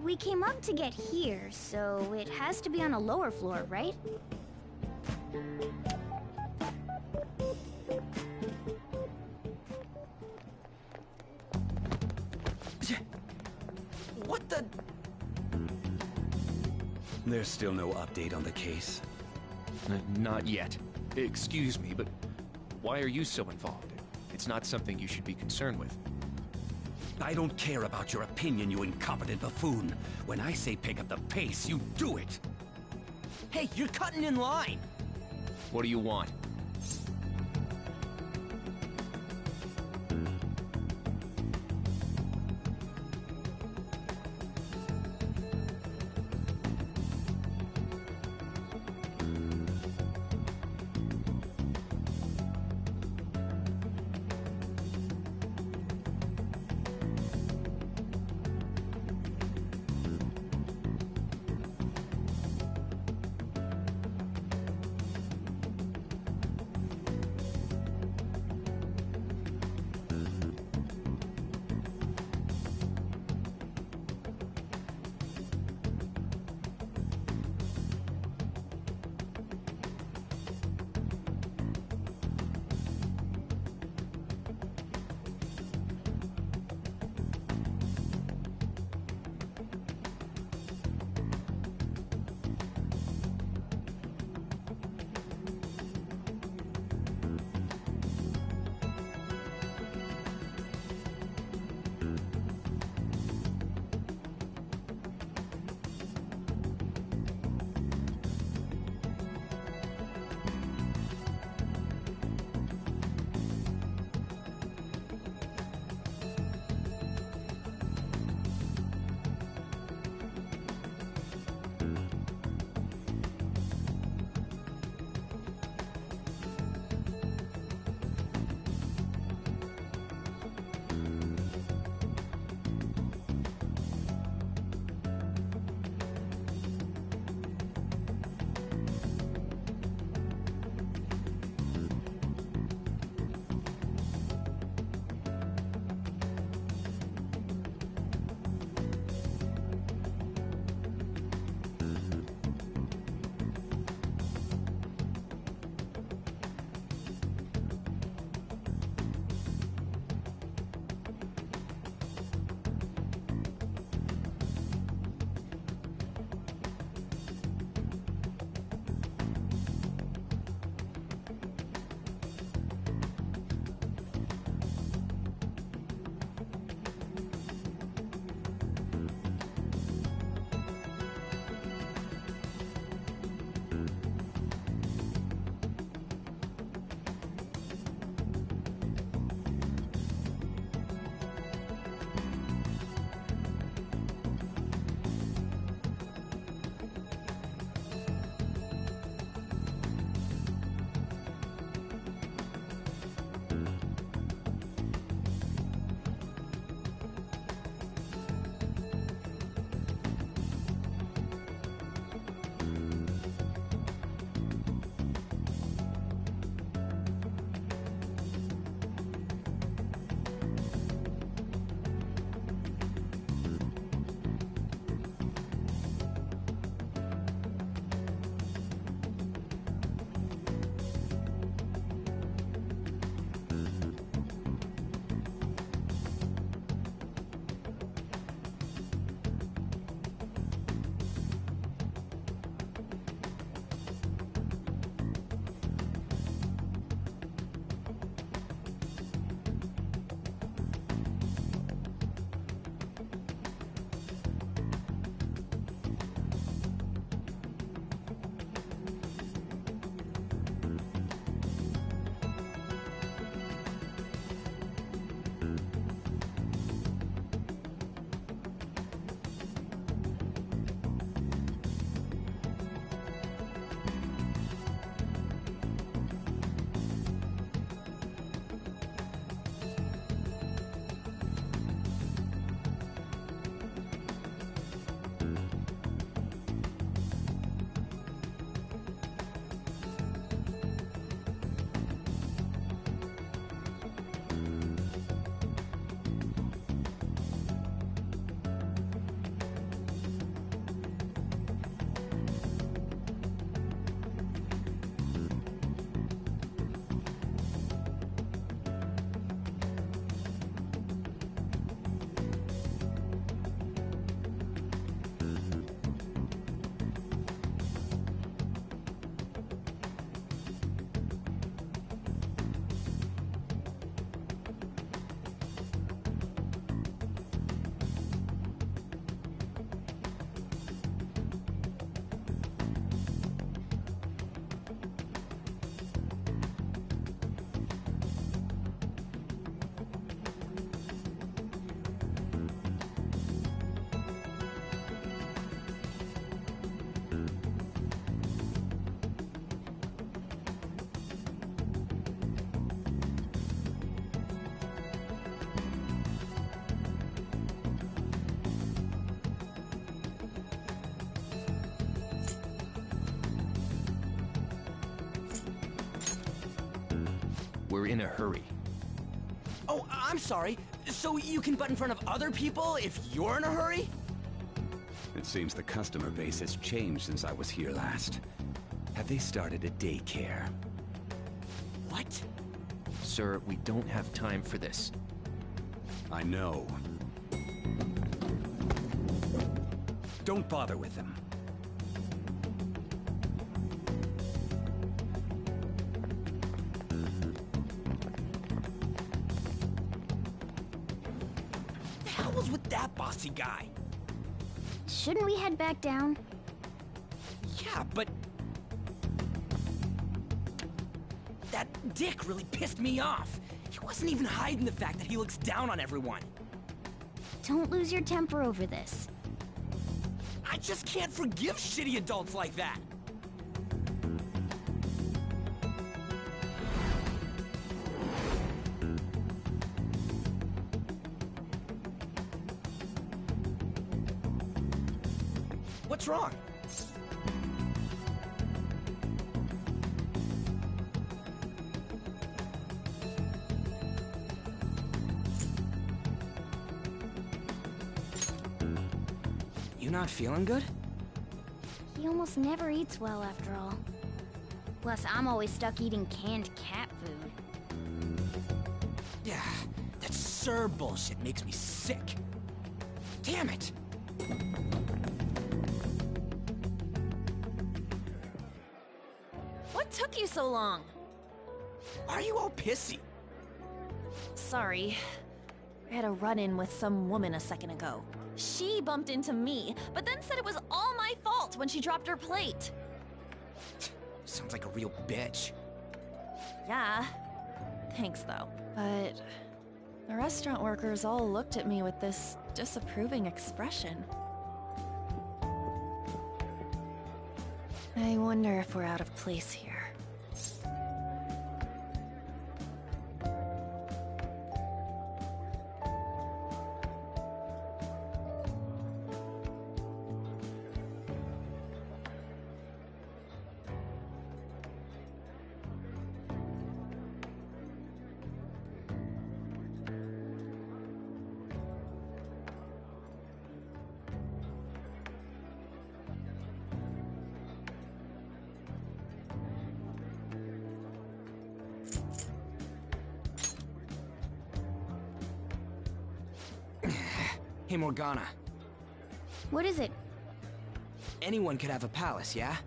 F: We came up to get here, so it has to be on a lower floor, right?
M: What the?
J: There's still no update on the case.
V: Not yet. Excuse me, but why are you so involved? It's not something you should be concerned with.
J: I don't care about your opinion, you incompetent buffoon. When I say pick up the pace, you do it.
M: Hey, you're cutting in line.
V: What do you want? We're in a hurry.
M: Oh, I'm sorry. So you can butt in front of other people if you're in a hurry?
J: It seems the customer base has changed since I was here last. Have they started a daycare?
M: What?
V: Sir, we don't have time for this.
J: I know. Don't bother with them.
M: The hell was with that bossy guy?
F: Shouldn't we head back down?
M: Yeah, but... that dick really pissed me off. He wasn't even hiding the fact that he looks down on everyone.
F: Don't lose your temper over this.
M: I just can't forgive shitty adults like that. What's wrong? You not feeling good?
F: He almost never eats well after all. Plus, I'm always stuck eating canned cat food.
M: Yeah, that Sir bullshit makes me sick. Damn it!
C: What took you so long?
M: Why are you all pissy?
C: Sorry. I had a run-in with some woman a second ago. She bumped into me, but then said it was all my fault when she dropped her plate.
M: Sounds like a real bitch.
C: Yeah. Thanks, though. But the restaurant workers all looked at me with this disapproving expression. I wonder if we're out of place here.
M: Hey, Morgana.
F: What is it?
M: Anyone could have a palace, yeah?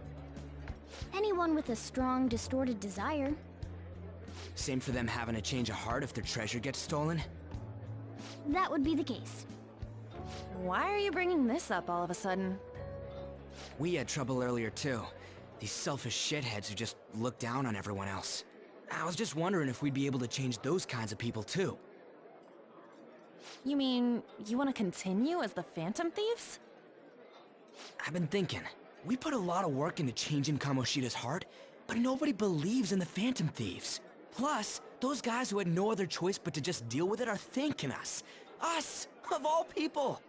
F: Anyone with a strong, distorted desire.
M: Same for them having a change of heart if their treasure gets stolen?
F: That would be the case.
C: Why are you bringing this up all of a sudden?
M: We had trouble earlier, too. These selfish shitheads who just look down on everyone else. I was just wondering if we'd be able to change those kinds of people, too.
C: You mean, you want to continue as the Phantom Thieves?
M: I've been thinking. We put a lot of work into changing Kamoshida's heart, but nobody believes in the Phantom Thieves. Plus, those guys who had no other choice but to just deal with it are thanking us. Us, of all people!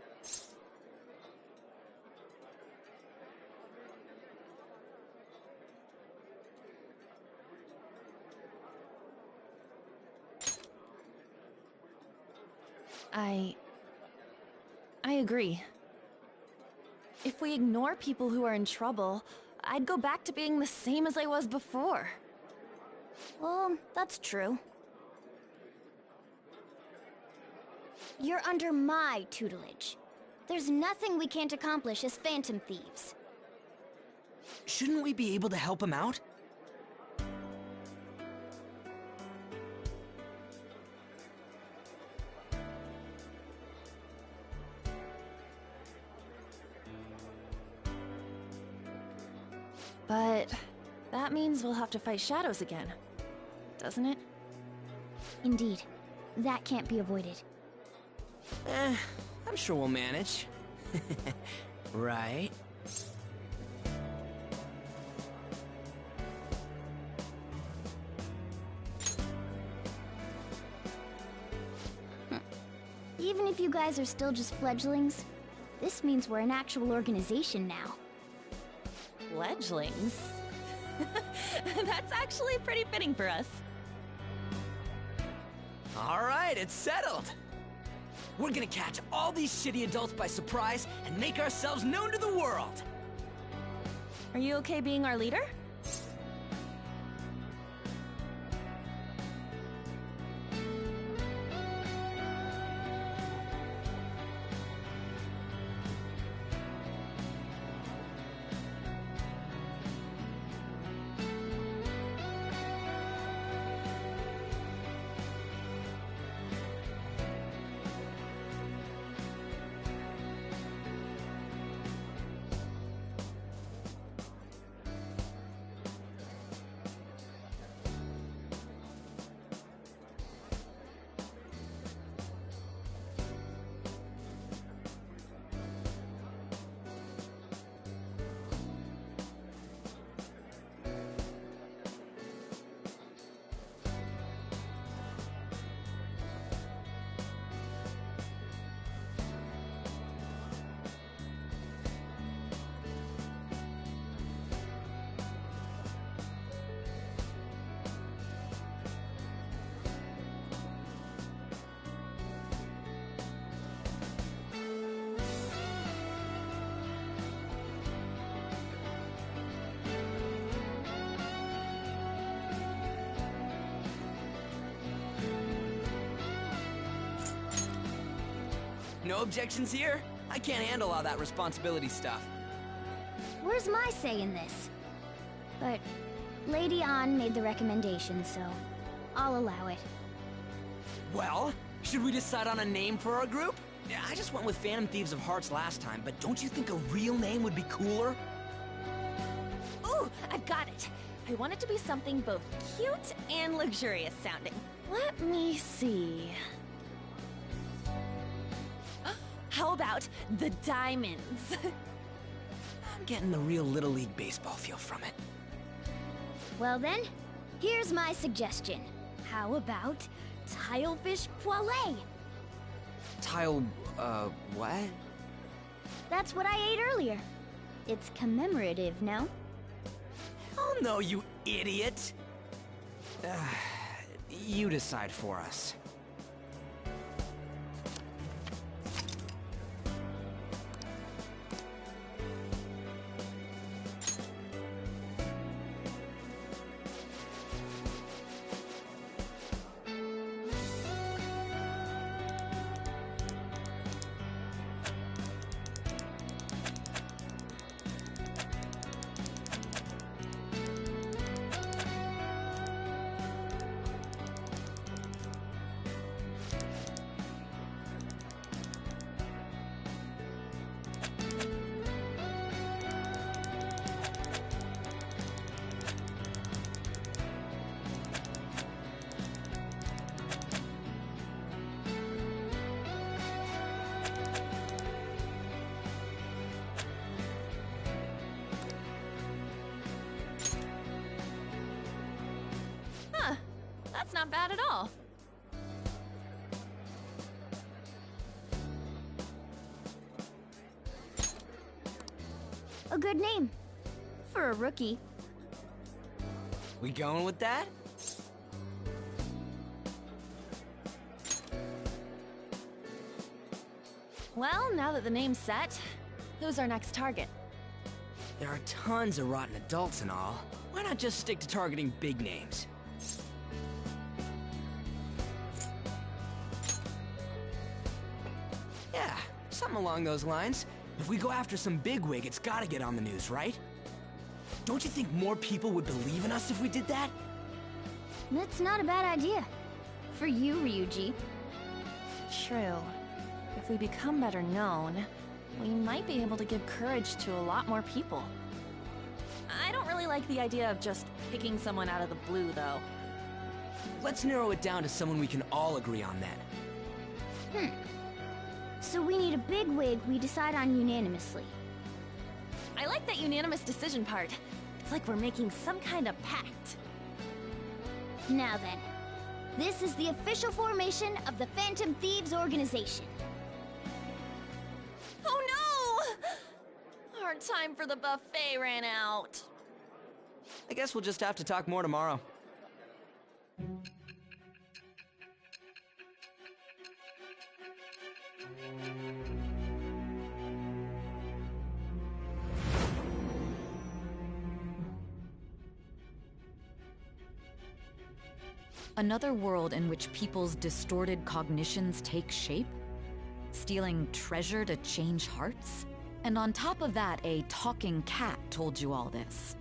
C: I agree. If we ignore people who are in trouble, I'd go back to being the same as I was before.
F: Well, that's true. You're under my tutelage. There's nothing we can't accomplish as Phantom Thieves.
M: Shouldn't we be able to help him out?
C: But that means we'll have to fight shadows again, doesn't it?
F: Indeed. That can't be avoided.
M: I'm sure we'll manage. Right?
F: Even if you guys are still just fledglings, this means we're an actual organization now.
C: Fledglings? That's actually pretty fitting for us.
M: All right, it's settled. We're gonna catch all these shitty adults by surprise and make ourselves known to the world.
C: Are you okay being our leader?
M: No objections here? I can't handle all that responsibility stuff.
F: Where's my say in this? But Lady An made the recommendation, so I'll allow it.
M: Well, should we decide on a name for our group? Yeah, I just went with Phantom Thieves of Hearts last time, but don't you think a real name would be cooler?
C: Ooh, I've got it. I want it to be something both cute and luxurious sounding. Let me see. How about the Diamonds?
M: I'm getting the real Little League Baseball feel from it.
F: Well then, here's my suggestion. How about Tilefish Poêlée?
M: What?
F: That's what I ate earlier. It's commemorative, no?
M: Oh no, you idiot! You decide for us.
C: That's not bad at all.
F: A good name. For a rookie.
M: We going with that?
C: Well, now that the name's set, who's our next target?
M: There are tons of rotten adults and all. Why not just stick to targeting big names? Yeah, something along those lines. If we go after some bigwig, it's gotta get on the news, right? Don't you think more people would believe in us if we did that?
F: That's not a bad idea. For you, Ryuji.
C: True. If we become better known, we might be able to give courage to a lot more people. I don't really like the idea of just picking someone out of the blue, though.
M: Let's narrow it down to someone we can all agree on then.
F: So we need a bigwig we decide on unanimously.
C: I like that unanimous decision part. It's like we're making some kind of pact.
F: Now then, this is the official formation of the Phantom Thieves organization.
C: Oh no! Our time for the buffet ran out.
M: I guess we'll just have to talk more tomorrow.
E: Another world in which people's distorted cognitions take shape? Stealing treasure to change hearts? And on top of that, a talking cat told you all this.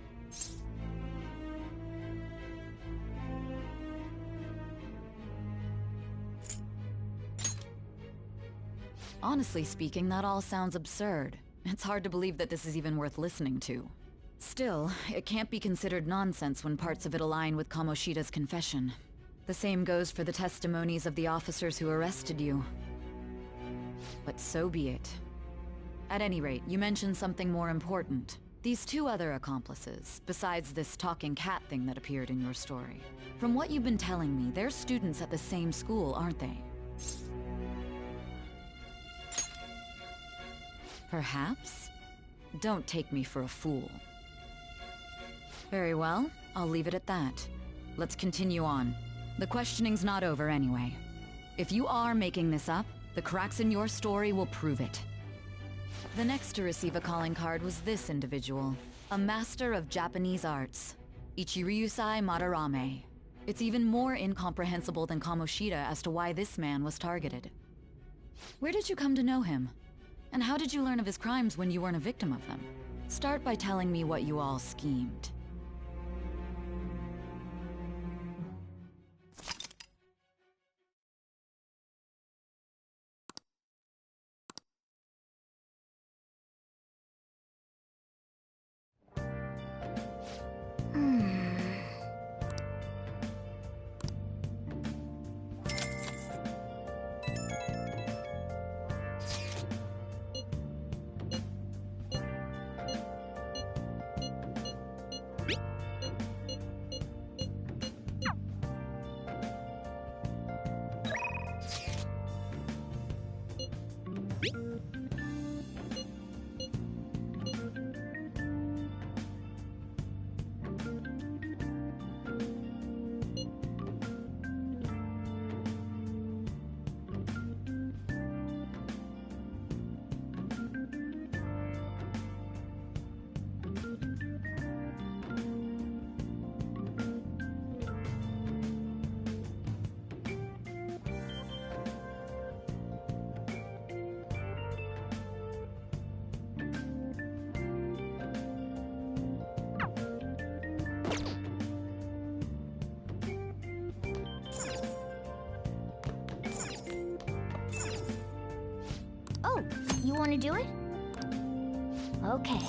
E: Honestly speaking, that all sounds absurd. It's hard to believe that this is even worth listening to. Still, it can't be considered nonsense when parts of it align with Kamoshida's confession. The same goes for the testimonies of the officers who arrested you. But so be it. At any rate, you mentioned something more important. These two other accomplices, besides this talking cat thing that appeared in your story. From what you've been telling me, they're students at the same school, aren't they? Perhaps? Don't take me for a fool. Very well, I'll leave it at that. Let's continue on. The questioning's not over anyway. If you are making this up, the cracks in your story will prove it. The next to receive a calling card was this individual, a master of Japanese arts, Ichiryusai Madarame. It's even more incomprehensible than Kamoshida as to why this man was targeted. Where did you come to know him? And how did you learn of his crimes when you weren't a victim of them? Start by telling me what you all schemed.
F: Oh, you want to do it? Okay.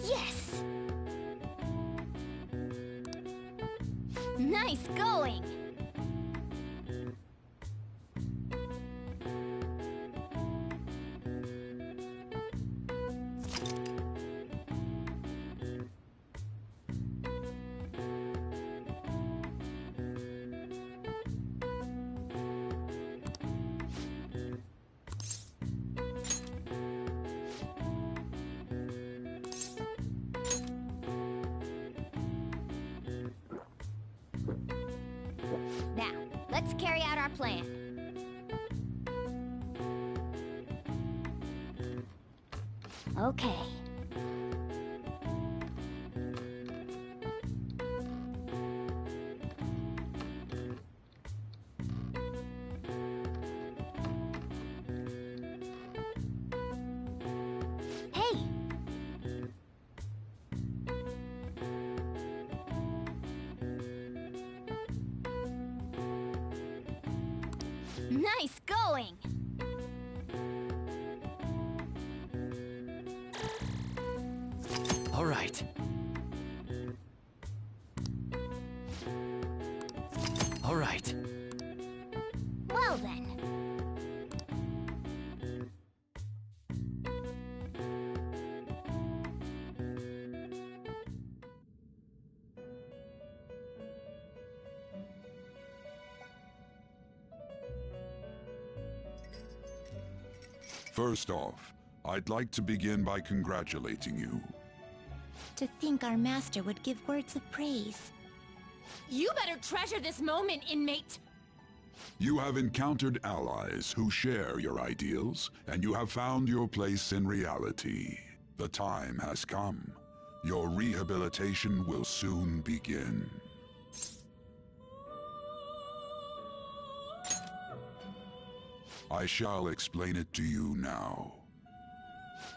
F: Yes! Nice going! Now, let's carry out our plan. Okay. Hey! Nice going!
J: All right. All right.
F: Well then.
W: First off, I'd like to begin by congratulating you.
O: To think our master would give words of praise.
D: You better treasure this moment, inmate!
W: You have encountered allies who share your ideals, and you have found your place in reality. The time has come.
H: Your rehabilitation will soon begin. I shall explain it to you now.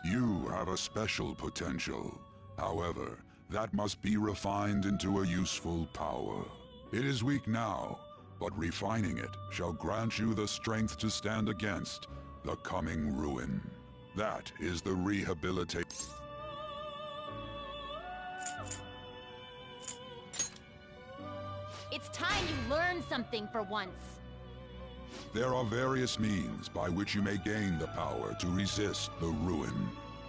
H: You have a special potential. However, that must be refined into a useful power. It is weak now, but refining it shall grant you the strength to stand against the coming ruin. That is the rehabilitation.
D: It's time you learn something for once.
H: There are various means by which you may gain the power to resist the ruin.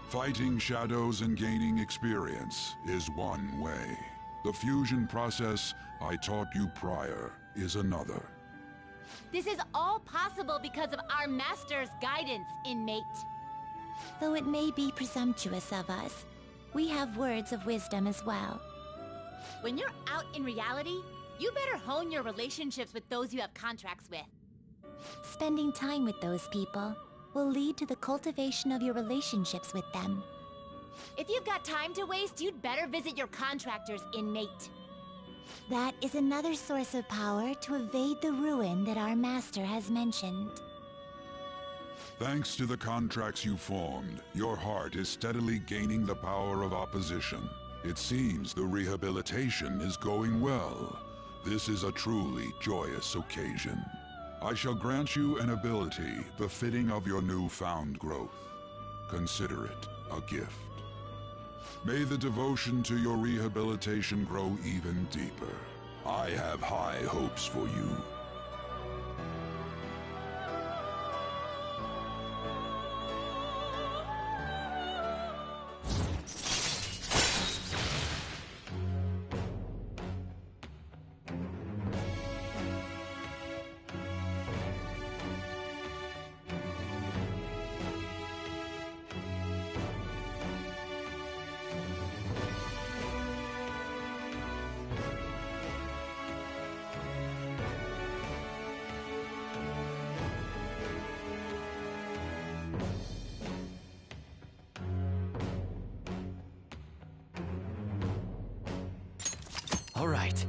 H: Fighting shadows and gaining experience is one way. The fusion process I taught you prior is another.
D: This is all possible because of our master's guidance, inmate.
K: Though it may be presumptuous of us, we have words of wisdom as well.
D: When you're out in reality, you better hone your relationships with those you have contracts with.
K: Spending time with those people will lead to the cultivation of your relationships with them.
D: If you've got time to waste, you'd better visit your contractors, inmate.
K: That is another source of power to evade the ruin that our master has mentioned.
H: Thanks to the contracts you formed, your heart is steadily gaining the power of opposition. It seems the rehabilitation is going well. This is a truly joyous occasion. I shall grant you an ability befitting of your newfound growth. Consider it a gift. May the devotion to your rehabilitation grow even deeper. I have high hopes for you.
M: All right.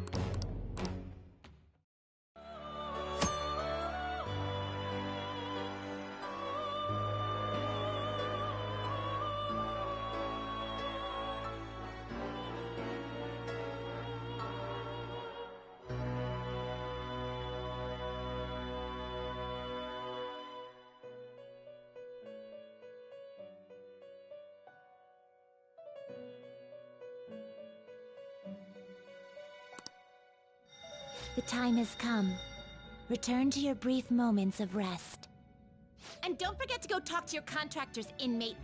K: The time has come. Return to your brief moments of rest.
D: And don't forget to go talk to your contractors, inmate.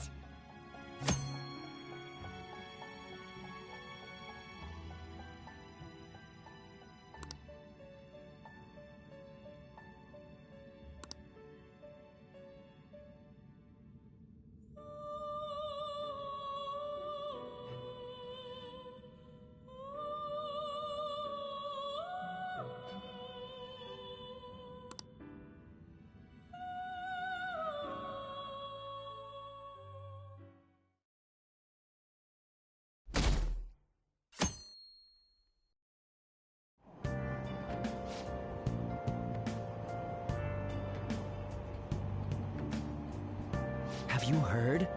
M: Have you heard?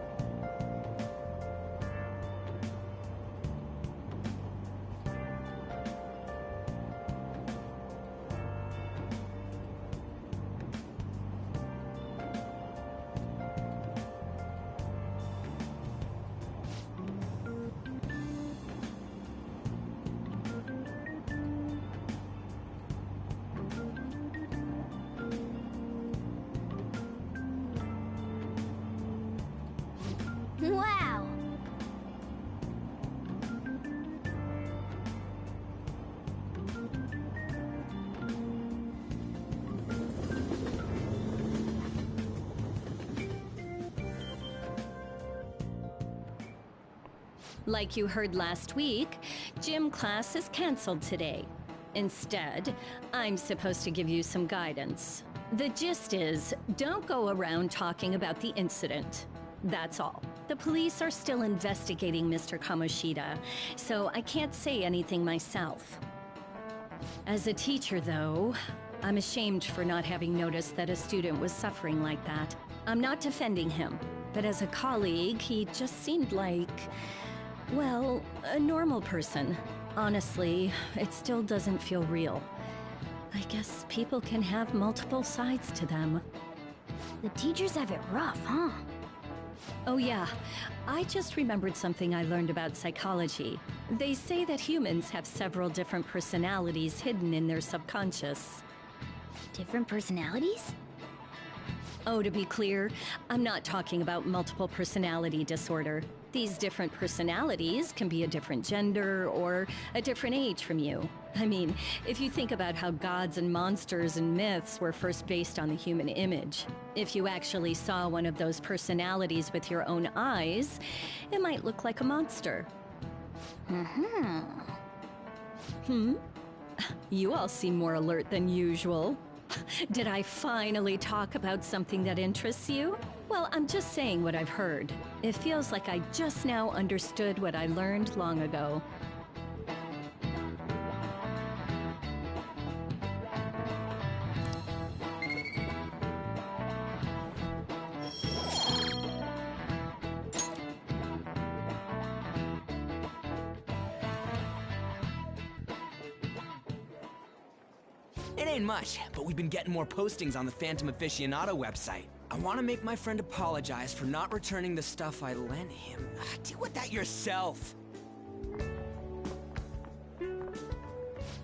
F: Wow!
Q: Like you heard last week, gym class is canceled today. Instead, I'm supposed to give you some guidance. The gist is, don't go around talking about the incident. That's all. The police are still investigating Mr. Kamoshida, so I can't say anything myself. As a teacher, though, I'm ashamed for not having noticed that a student was suffering like that. I'm not defending him, but as a colleague, he just seemed like, well, a normal person. Honestly, it still doesn't feel real. I guess people can have multiple sides to them.
F: The teachers have it rough, huh?
Q: Oh yeah, I just remembered something I learned about psychology. They say that humans have several different personalities hidden in their subconscious.
F: Different personalities?
Q: Oh, to be clear, I'm not talking about multiple personality disorder. These different personalities can be a different gender or a different age from you. I mean, if you think about how gods and monsters and myths were first based on the human image, if you actually saw one of those personalities with your own eyes, it might look like a monster. You all seem more alert than usual. Did I finally talk about something that interests you? Well, I'm just saying what I've heard. It feels like I just now understood what I learned long ago.
M: It ain't much, but we've been getting more postings on the Phantom Aficionado website. I want to make my friend apologize for not returning the stuff I lent him. Deal with that yourself.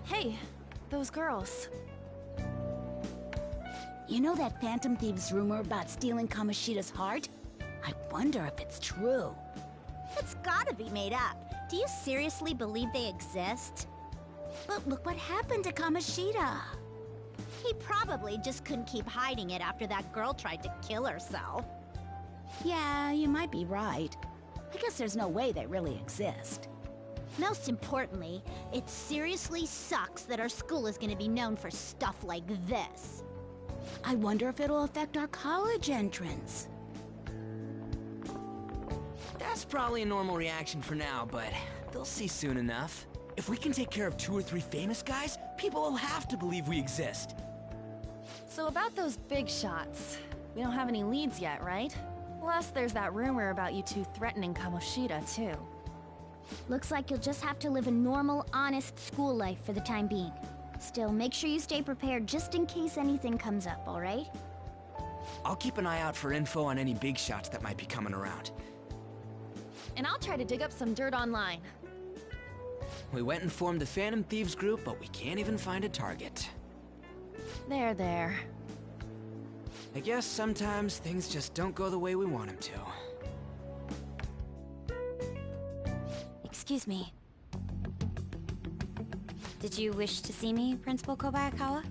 C: Hey, those girls.
N: You know that Phantom Thieves rumor about stealing Kamoshida's heart? I wonder if it's true.
P: It's gotta be made up. Do you seriously believe they exist?
N: But look what happened to Kamoshida.
P: He probably just couldn't keep hiding it after that girl tried to kill herself.
N: Yeah, you might be right. I guess there's no way they really exist.
P: Most importantly, it seriously sucks that our school is gonna be known for stuff like this.
N: I wonder if it'll affect our college entrance.
M: That's probably a normal reaction for now, but they'll see soon enough. If we can take care of 2 or 3 famous guys, people will have to believe we exist.
C: So about those big shots, we don't have any leads yet, right? Plus, there's that rumor about you two threatening Kamoshida, too.
F: Looks like you'll just have to live a normal, honest school life for the time being. Still, make sure you stay prepared just in case anything comes up, alright?
M: I'll keep an eye out for info on any big shots that might be coming around.
C: And I'll try to dig up some dirt online.
M: We went and formed the Phantom Thieves group, but we can't even find a target.
C: There.
M: I guess sometimes things just don't go the way we want them to.
F: Excuse me. Did you wish to see me, Principal Kobayakawa?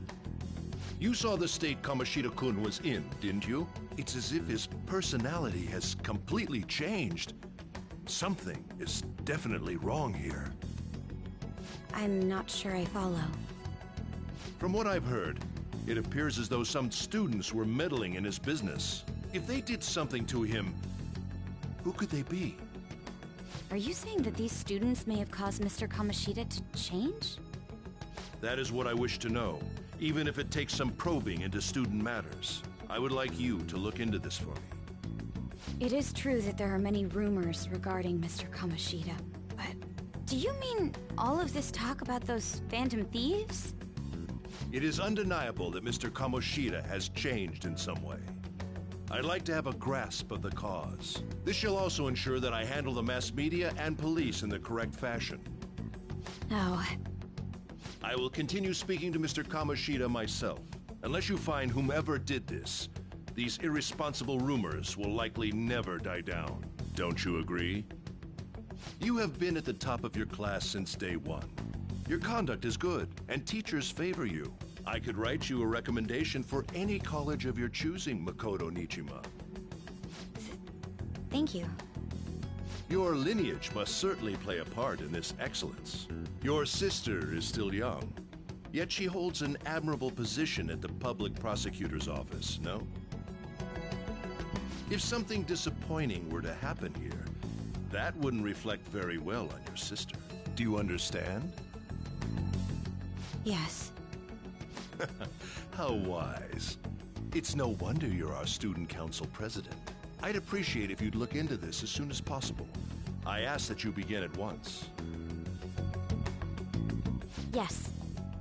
B: You saw the state Kamoshida-kun was in, didn't you? It's as if his personality has completely changed. Something is definitely wrong here.
F: I'm not sure I follow.
B: From what I've heard, it appears as though some students were meddling in his business. If they did something to him, who could they be?
F: Are you saying that these students may have caused Mr. Kamoshida to change?
B: That is what I wish to know, even if it takes some probing into student matters. I would like you to look into this for me.
F: It is true that there are many rumors regarding Mr. Kamoshida, but do you mean all of this talk about those Phantom Thieves?
B: It is undeniable that Mr. Kamoshida has changed in some way. I'd like to have a grasp of the cause. This shall also ensure that I handle the mass media and police in the correct fashion.
F: Oh.
B: I will continue speaking to Mr. Kamoshida myself. Unless you find whomever did this, these irresponsible rumors will likely never die down. Don't you agree? You have been at the top of your class since day one. Your conduct is good, and teachers favor you. I could write you a recommendation for any college of your choosing, Makoto Nijima.
F: Thank you.
B: Your lineage must certainly play a part in this excellence. Your sister is still young, yet she holds an admirable position at the public prosecutor's office, no? If something disappointing were to happen here, that wouldn't reflect very well on your sister. Do you understand?
F: Yes.
B: How wise. It's no wonder you're our student council president. I'd appreciate if you'd look into this as soon as possible. I ask that you begin at once.
F: Yes.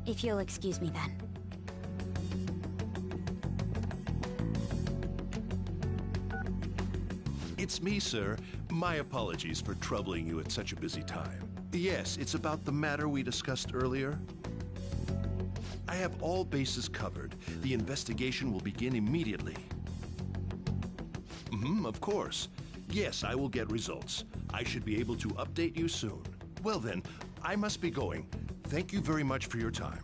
F: If you'll excuse me then.
B: It's me, sir. My apologies for troubling you at such a busy time. Yes, it's about the matter we discussed earlier. I have all bases covered. The investigation will begin immediately. Of course. Yes, I will get results. I should be able to update you soon. Well then, I must be going. Thank you very much for your time.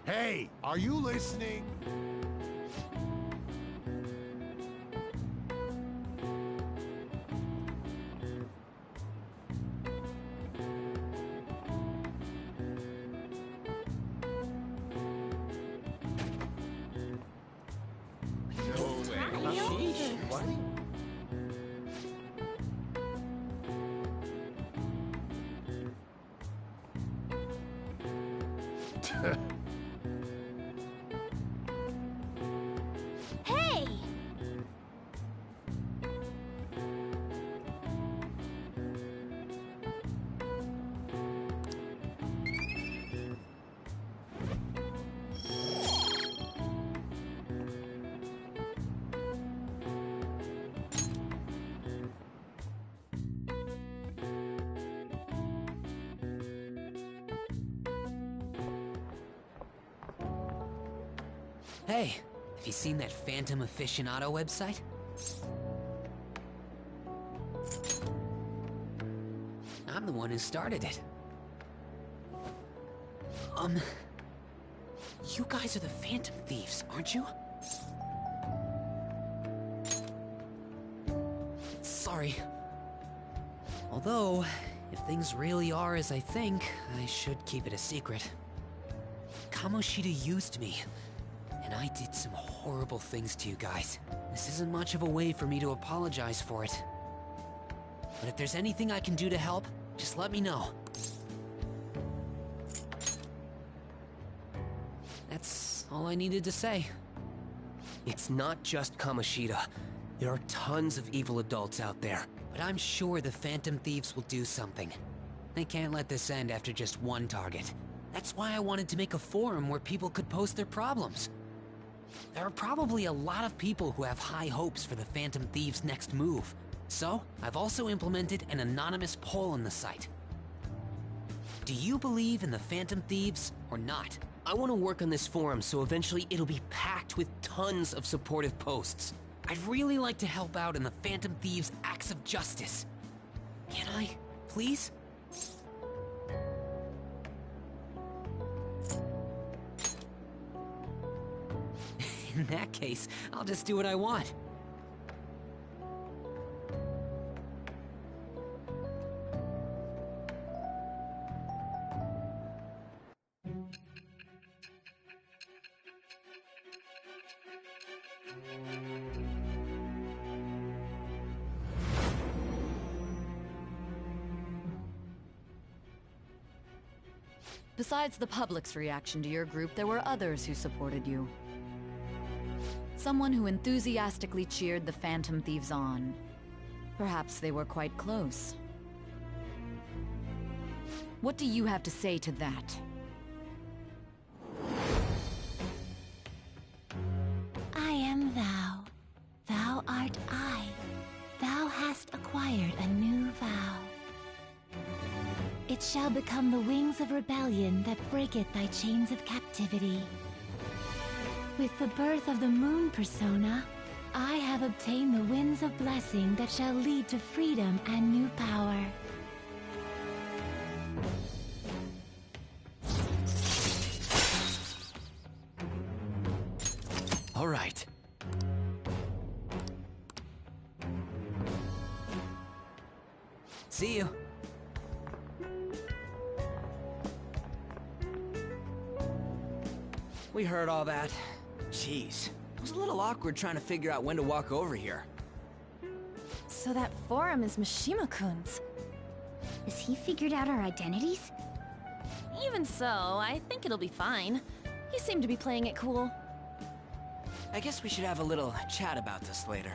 A: Hey, are you listening?
F: Hey!
M: Hey, have you seen that Phantom Aficionado website? I'm the one who started it. You guys are the Phantom Thieves, aren't you? Sorry. Although, if things really are as I think, I should keep it a secret. Kamoshida used me, and I did some horrible things to you guys. This isn't much of a way for me to apologize for it. But if there's anything I can do to help, just let me know. That's all I needed to say.
R: It's not just Kamoshida. There are tons of evil adults out there.
M: But I'm sure the Phantom Thieves will do something. They can't let this end after just one target. That's why I wanted to make a forum where people could post their problems. There are probably a lot of people who have high hopes for the Phantom Thieves' next move. So, I've also implemented an anonymous poll on the site. Do you believe in the Phantom Thieves or not?
R: I want to work on this forum so eventually it'll be packed with tons of supportive posts.
M: I'd really like to help out in the Phantom Thieves' acts of justice. Can I, please? In that case, I'll just do what I want.
E: Besides the public's reaction to your group, there were others who supported you. Someone who enthusiastically cheered the Phantom Thieves on. Perhaps they were quite close. What do you have to say to that?
K: I am thou. Thou art I. Thou hast acquired a new vow. It shall become the wings of rebellion that breaketh thy chains of captivity. With the birth of the moon persona, I have obtained the winds of blessing that shall lead to freedom and new power.
M: All right. See you. We heard all that. Jeez, it was a little awkward trying to figure out when to walk over here.
C: So that forum is Mishima-kun's.
F: Has he figured out our identities?
C: Even so, I think it'll be fine. He seemed to be playing it cool.
M: I guess we should have a little chat about this later.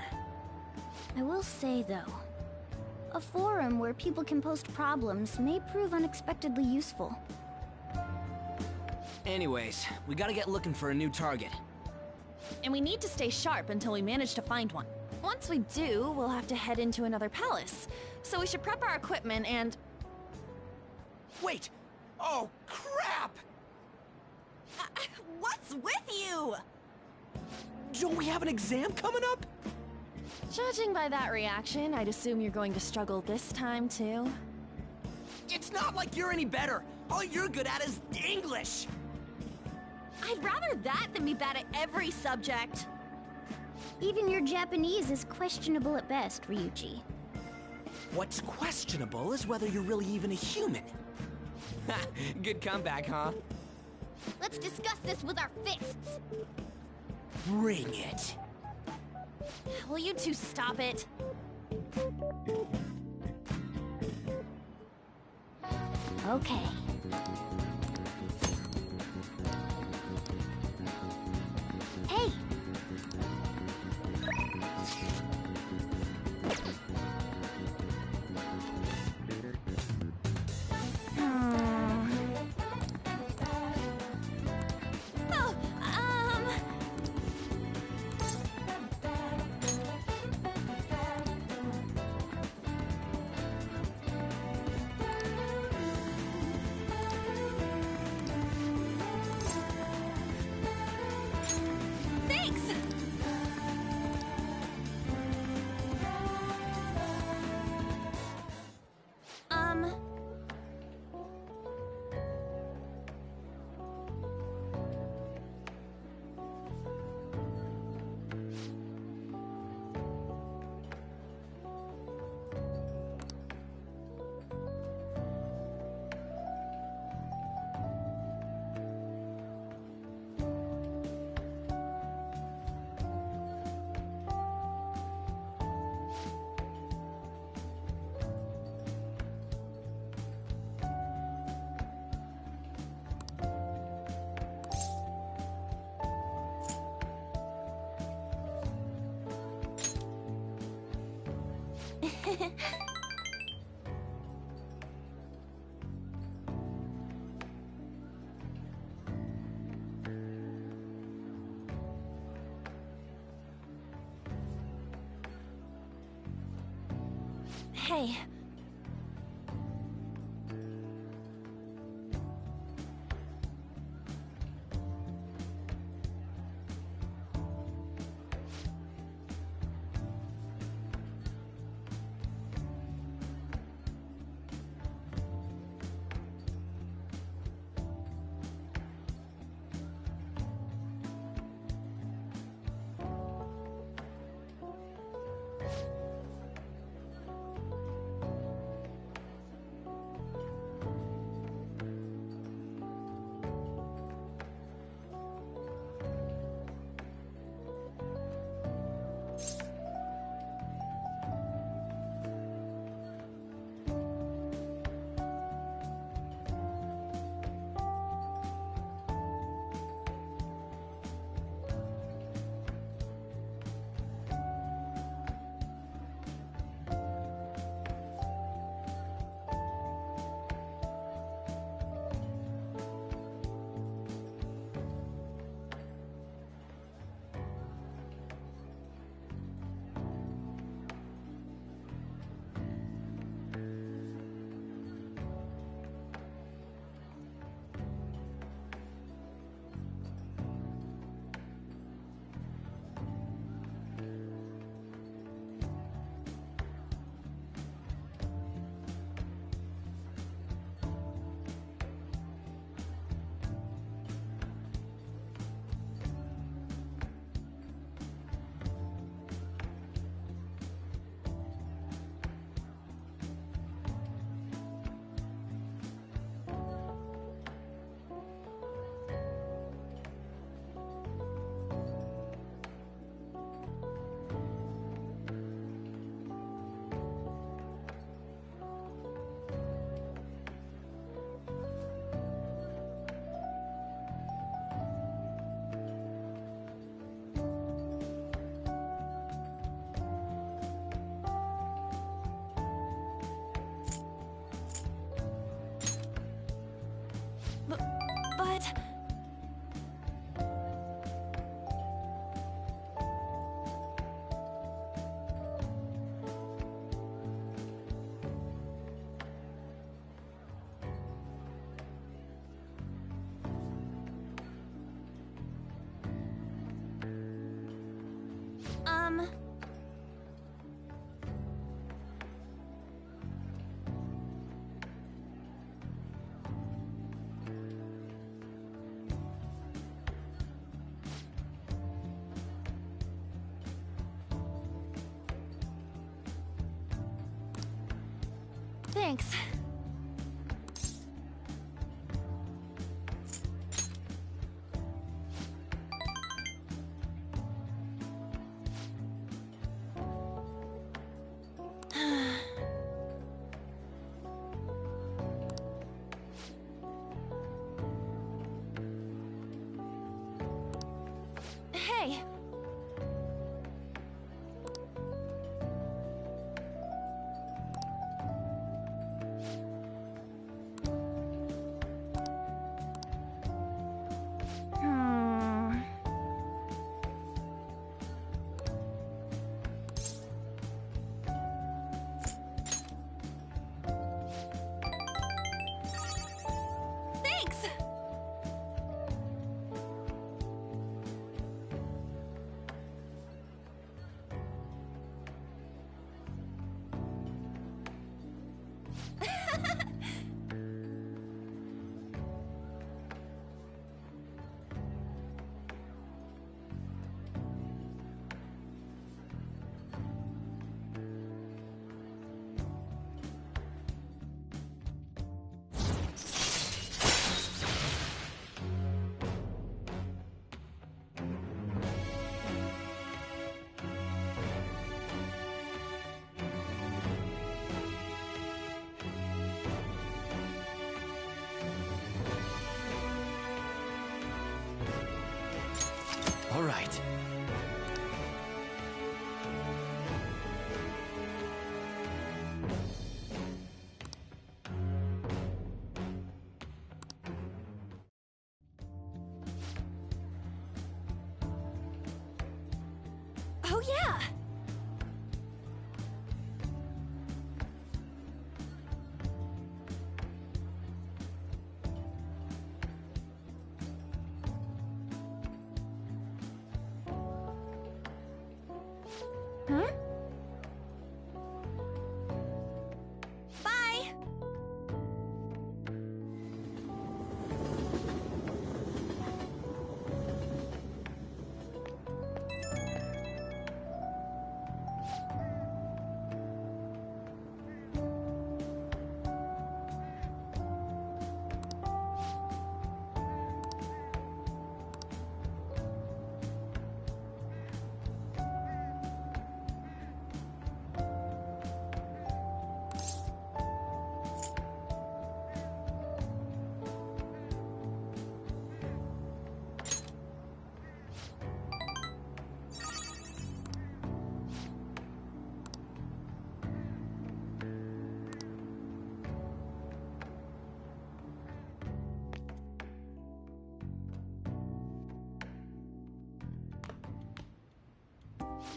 F: I will say, though, a forum where people can post problems may prove unexpectedly useful.
M: Anyways, we gotta get looking for a new target.
C: And we need to stay sharp until we manage to find one. Once we do, we'll have to head into another palace. So we should prep our equipment and...
M: Wait! Oh, crap!
C: What's with you?
M: Don't we have an exam coming up?
C: Judging by that reaction, I'd assume you're going to struggle this time, too.
M: It's not like you're any better! All you're good at is English!
C: I'd rather that than be bad at every subject.
F: Even your Japanese is questionable at best, Ryuji.
M: What's questionable is whether you're really even a human. Ha! Good comeback, huh?
P: Let's discuss this with our fists.
M: Bring it.
C: Will you two stop it?
F: Okay. Hey!
C: Hey. Thanks. Hey! Thanks!
R: All right.
C: Oh yeah! Huh? Bye!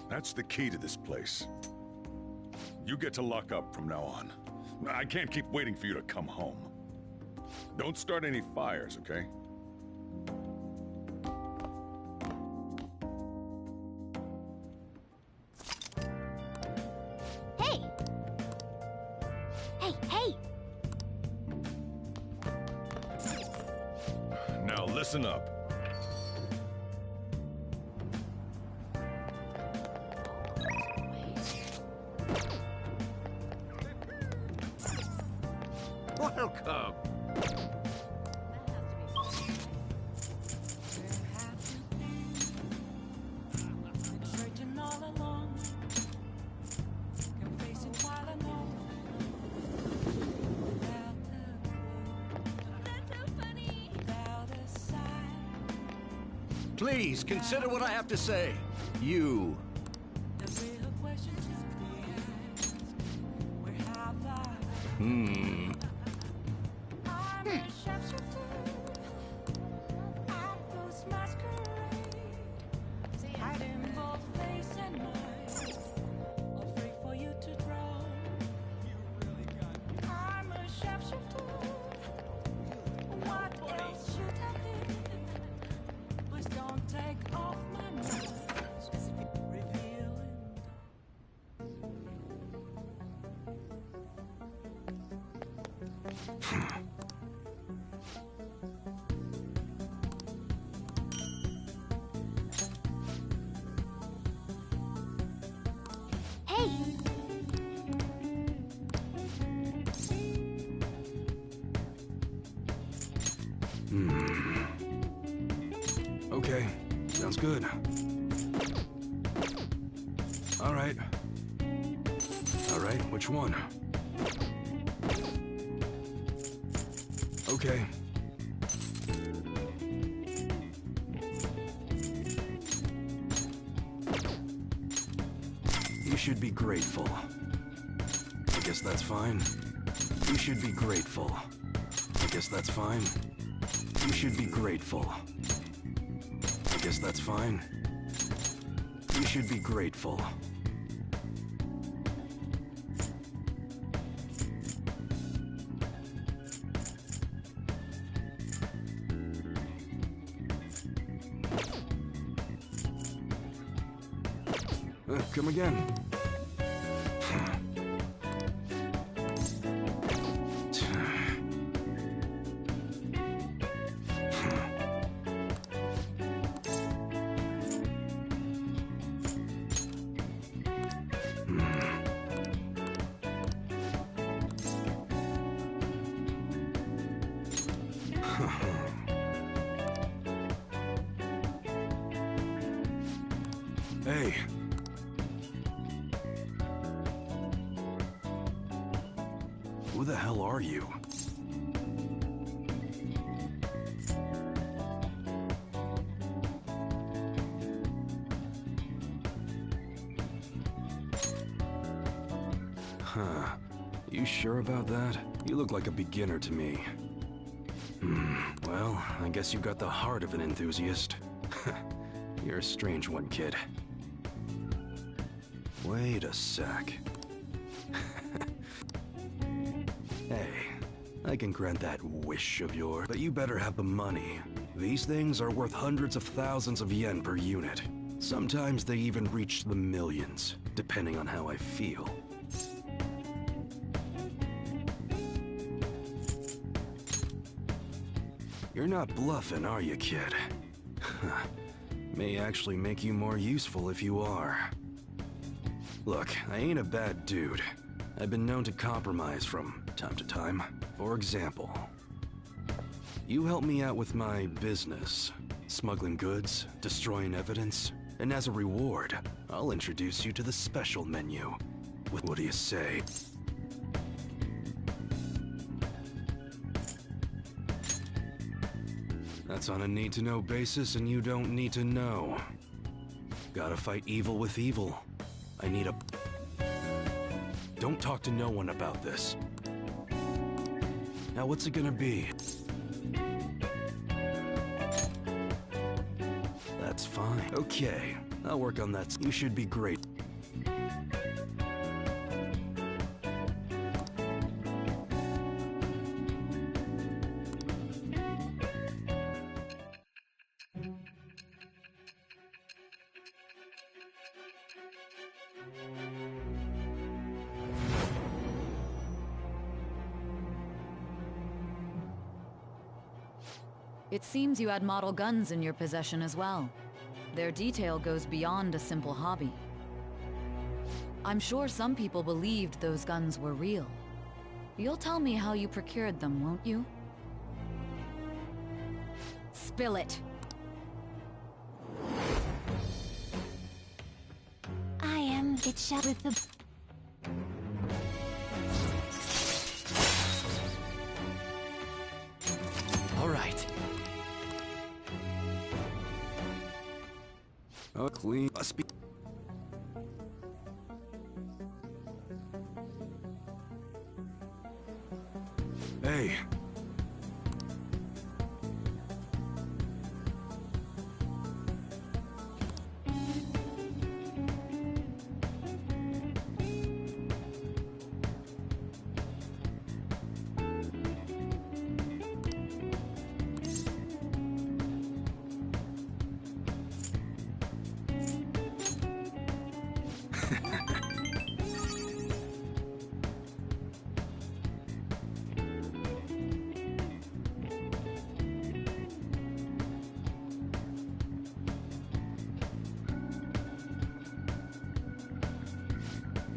H: That's the key to this place. You get to lock up from now on. I can't keep waiting for you to come home. Don't start any fires, okay?
F: Hey! Hey, hey!
H: Now listen up.
A: Welcome.
B: Please, consider what I have to say. You.
F: Hey!
G: Okay, sounds good. Alright. Alright, which one? Okay. You should be grateful. I guess that's fine. You should be grateful. I guess that's fine. You should be grateful. I guess that's fine. You should be grateful. Come again. Hey. Who the hell are you? Huh. You sure about that? You look like a beginner to me. Well, I guess you got the heart of an enthusiast. You're a strange one, kid. Wait a sec. Hey, I can grant that wish of yours, but you better have the money. These things are worth hundreds of thousands of yen per unit. Sometimes they even reach the millions, depending on how I feel. You're not bluffing, are you, kid? May actually make you more useful if you are. Look, I ain't a bad dude. I've been known to compromise from time to time. For example, you help me out with my business, smuggling goods, destroying evidence, and as a reward, I'll introduce you to the special menu. What do you say? That's on a need-to-know basis, and you don't need to know. Gotta fight evil with evil. I need a... Don't talk to no one about this. Now what's it gonna be? That's fine. Okay, I'll work on that. You should be great.
E: It seems you had model guns in your possession as well. Their detail goes beyond a simple hobby. I'm sure some people believed those guns were real. You'll tell me how you procured them, won't you? Spill it!
K: I am it shall with the...
J: All right.
G: Oh, clean. Must be. Hey.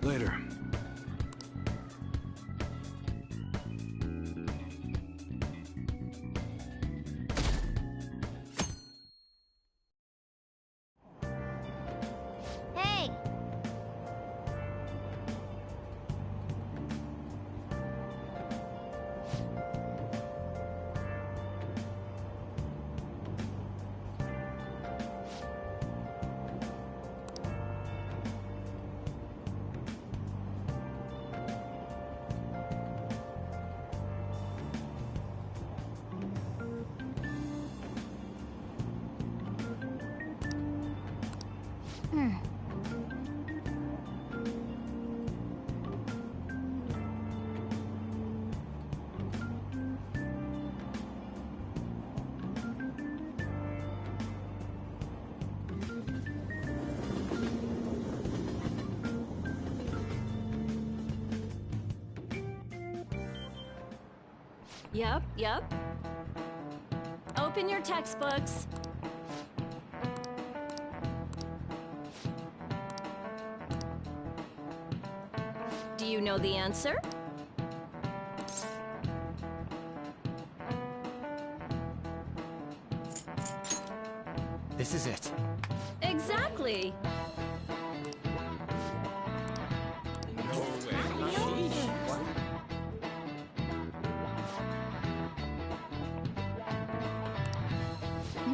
G: Later.
C: Yep. Open your textbooks. Do you know the answer?
R: This is it.
C: Exactly.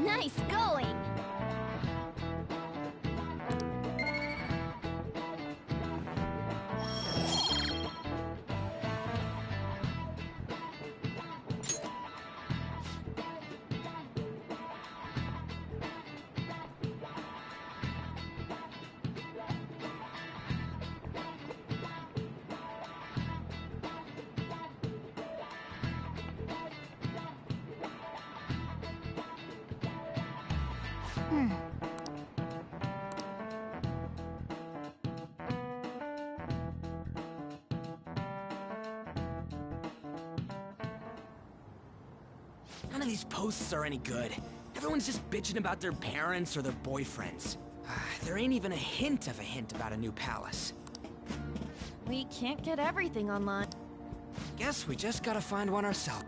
F: Nice going!
M: None of these posts are any good. Everyone's just bitching about their parents or their boyfriends. There ain't even a hint about a new palace.
C: We can't get everything online.
M: Guess we just gotta find one ourselves.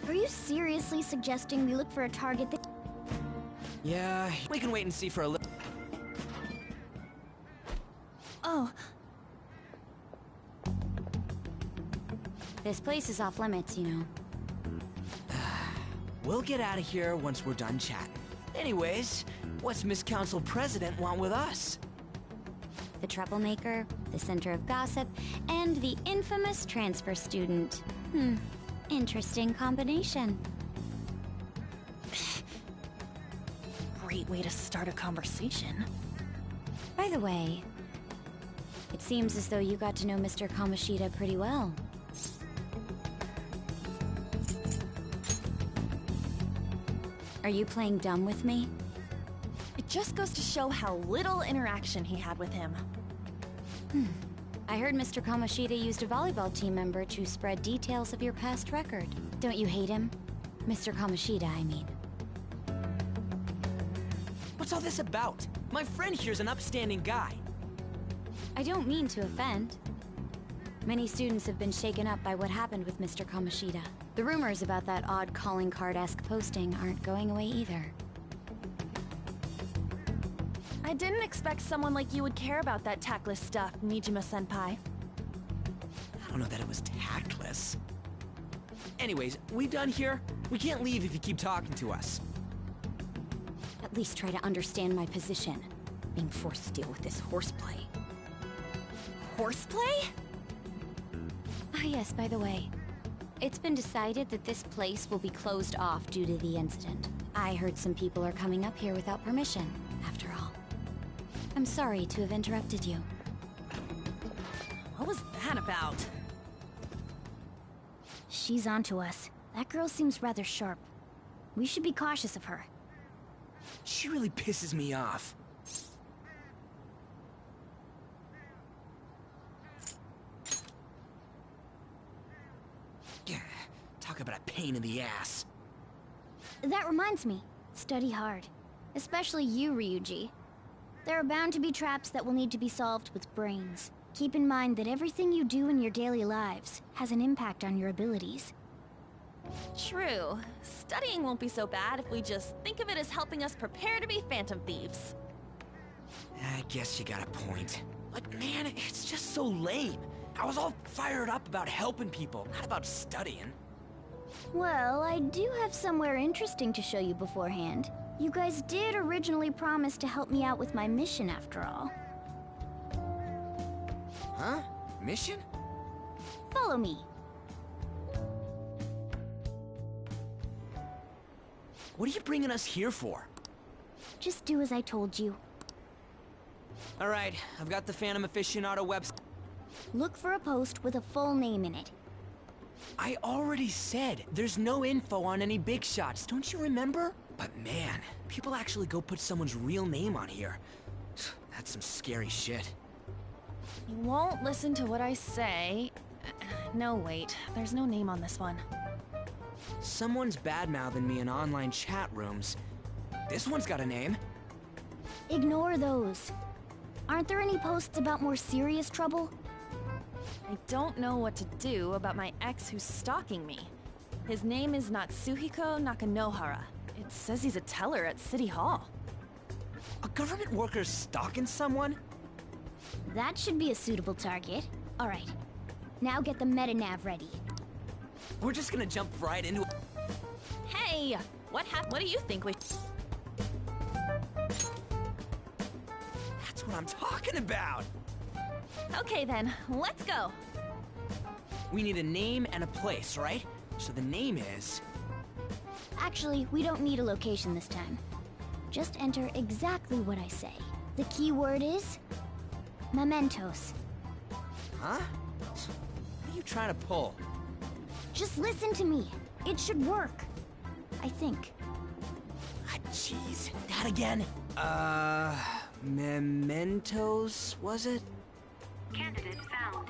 F: Are you seriously suggesting we look for a target that...
M: Yeah, we can wait and see for a little.
C: Oh.
F: This place is off limits, you know.
M: We'll get out of here once we're done chatting. Anyways, what's Miss Council President want with us?
F: The troublemaker, the center of gossip, and the infamous transfer student. Interesting combination.
C: Great way to start a conversation.
F: By the way, it seems as though you got to know Mr. Kamoshida pretty well. Are you playing dumb with me?
C: It just goes to show how little interaction he had with him.
F: I heard Mr. Kamoshida used a volleyball team member to spread details of your past record. Don't you hate him? Mr. Kamoshida, I mean.
M: What's all this about? My friend here's an upstanding guy.
F: I don't mean to offend. Many students have been shaken up by what happened with Mr. Kamoshida. The rumors about that odd calling card-esque posting aren't going away either.
C: I didn't expect someone like you would care about that tactless stuff, Nijima-senpai.
M: I don't know that it was tactless. Anyways, we done here? We can't leave if you keep talking to us.
F: At least try to understand my position. Being forced to deal with this horseplay.
C: Horseplay?
F: Ah yes, by the way. It's been decided that this place will be closed off due to the incident. I heard some people are coming up here without permission, after all. I'm sorry to have interrupted you.
C: What was that about?
F: She's onto us. That girl seems rather sharp. We should be cautious of her.
M: She really pisses me off. Talk about a pain in the ass.
F: That reminds me. Study hard. Especially you, Ryuji. There are bound to be traps that will need to be solved with brains. Keep in mind that everything you do in your daily lives has an impact on your abilities.
C: True. Studying won't be so bad if we just think of it as helping us prepare to be phantom thieves.
M: I guess you got a point. But man, it's just so lame. I was all fired up about helping people, not about studying.
F: Well, I do have somewhere interesting to show you beforehand. You guys did originally promise to help me out with my mission after all.
M: Huh? Mission?
F: Follow me.
M: What are you bringing us here for?
F: Just do as I told you.
M: Alright, I've got the Phantom Aficionado website.
F: Look for a post with a full name in it.
M: I already said there's no info on any big shots, don't you remember? But man, people actually go put someone's real name on here. That's some scary shit.
C: You won't listen to what I say. No, wait. There's no name on this one.
M: Someone's bad-mouthing me in online chat rooms. This one's got a name.
F: Ignore those. Aren't there any posts about more serious trouble?
C: I don't know what to do about my ex who's stalking me. His name is Natsuhiko Nakanohara. It says he's a teller at City Hall.
M: A government worker stalking someone?
F: That should be a suitable target. All right. Now get the meta-nav ready.
M: We're just gonna jump right into it.
C: Hey! What do you think we...
M: That's what I'm talking about!
C: Okay then, let's go.
M: We need a name and a place, right? So the name is...
F: Actually, we don't need a location this time. Just enter exactly what I say. The key word is... mementos.
M: Huh? What are you trying to pull?
F: Just listen to me. It should work. I think.
M: Ah, jeez. That again? Mementos, was it?
O: Candidate found.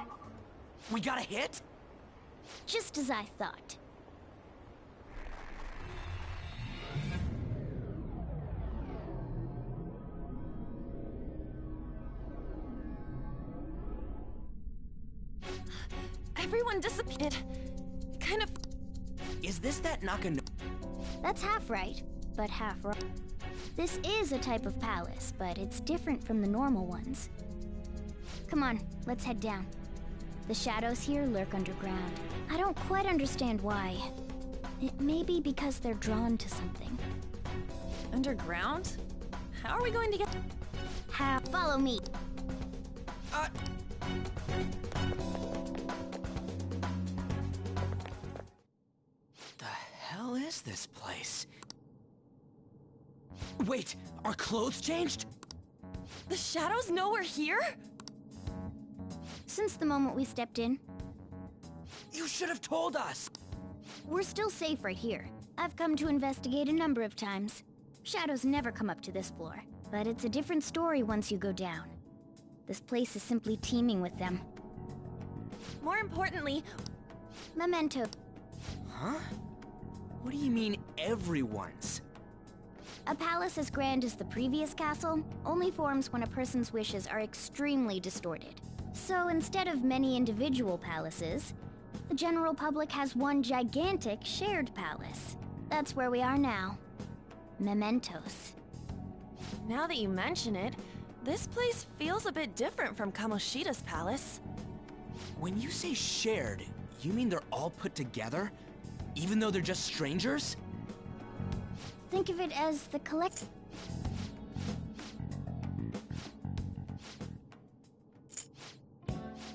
M: We got a hit?
F: Just as I thought.
C: Everyone disappeared. Kind of...
M: Is this that Nakano...
F: That's half right, but half wrong. This is a type of palace, but it's different from the normal ones. Come on, let's head down. The shadows here lurk underground. I don't quite understand why. It may be because they're drawn to something.
C: Underground? How are we going to get...
F: Follow me.
M: The hell is this place? Wait, our clothes changed?
C: The shadows know we're here?
F: Since the moment we stepped in.
M: You should have told us!
F: We're still safe right here. I've come to investigate a number of times. Shadows never come up to this floor, but it's a different story once you go down. This place is simply teeming with them.
C: More importantly...
F: Memento.
M: Huh? What do you mean, everyone's?
F: A palace as grand as the previous castle only forms when a person's wishes are extremely distorted. So instead of many individual palaces, the general public has one gigantic shared palace. That's where we are now. Mementos.
C: Now that you mention it, this place feels a bit different from Kamoshida's palace.
M: When you say shared, you mean they're all put together? Even though they're just strangers?
F: Think of it as the collect...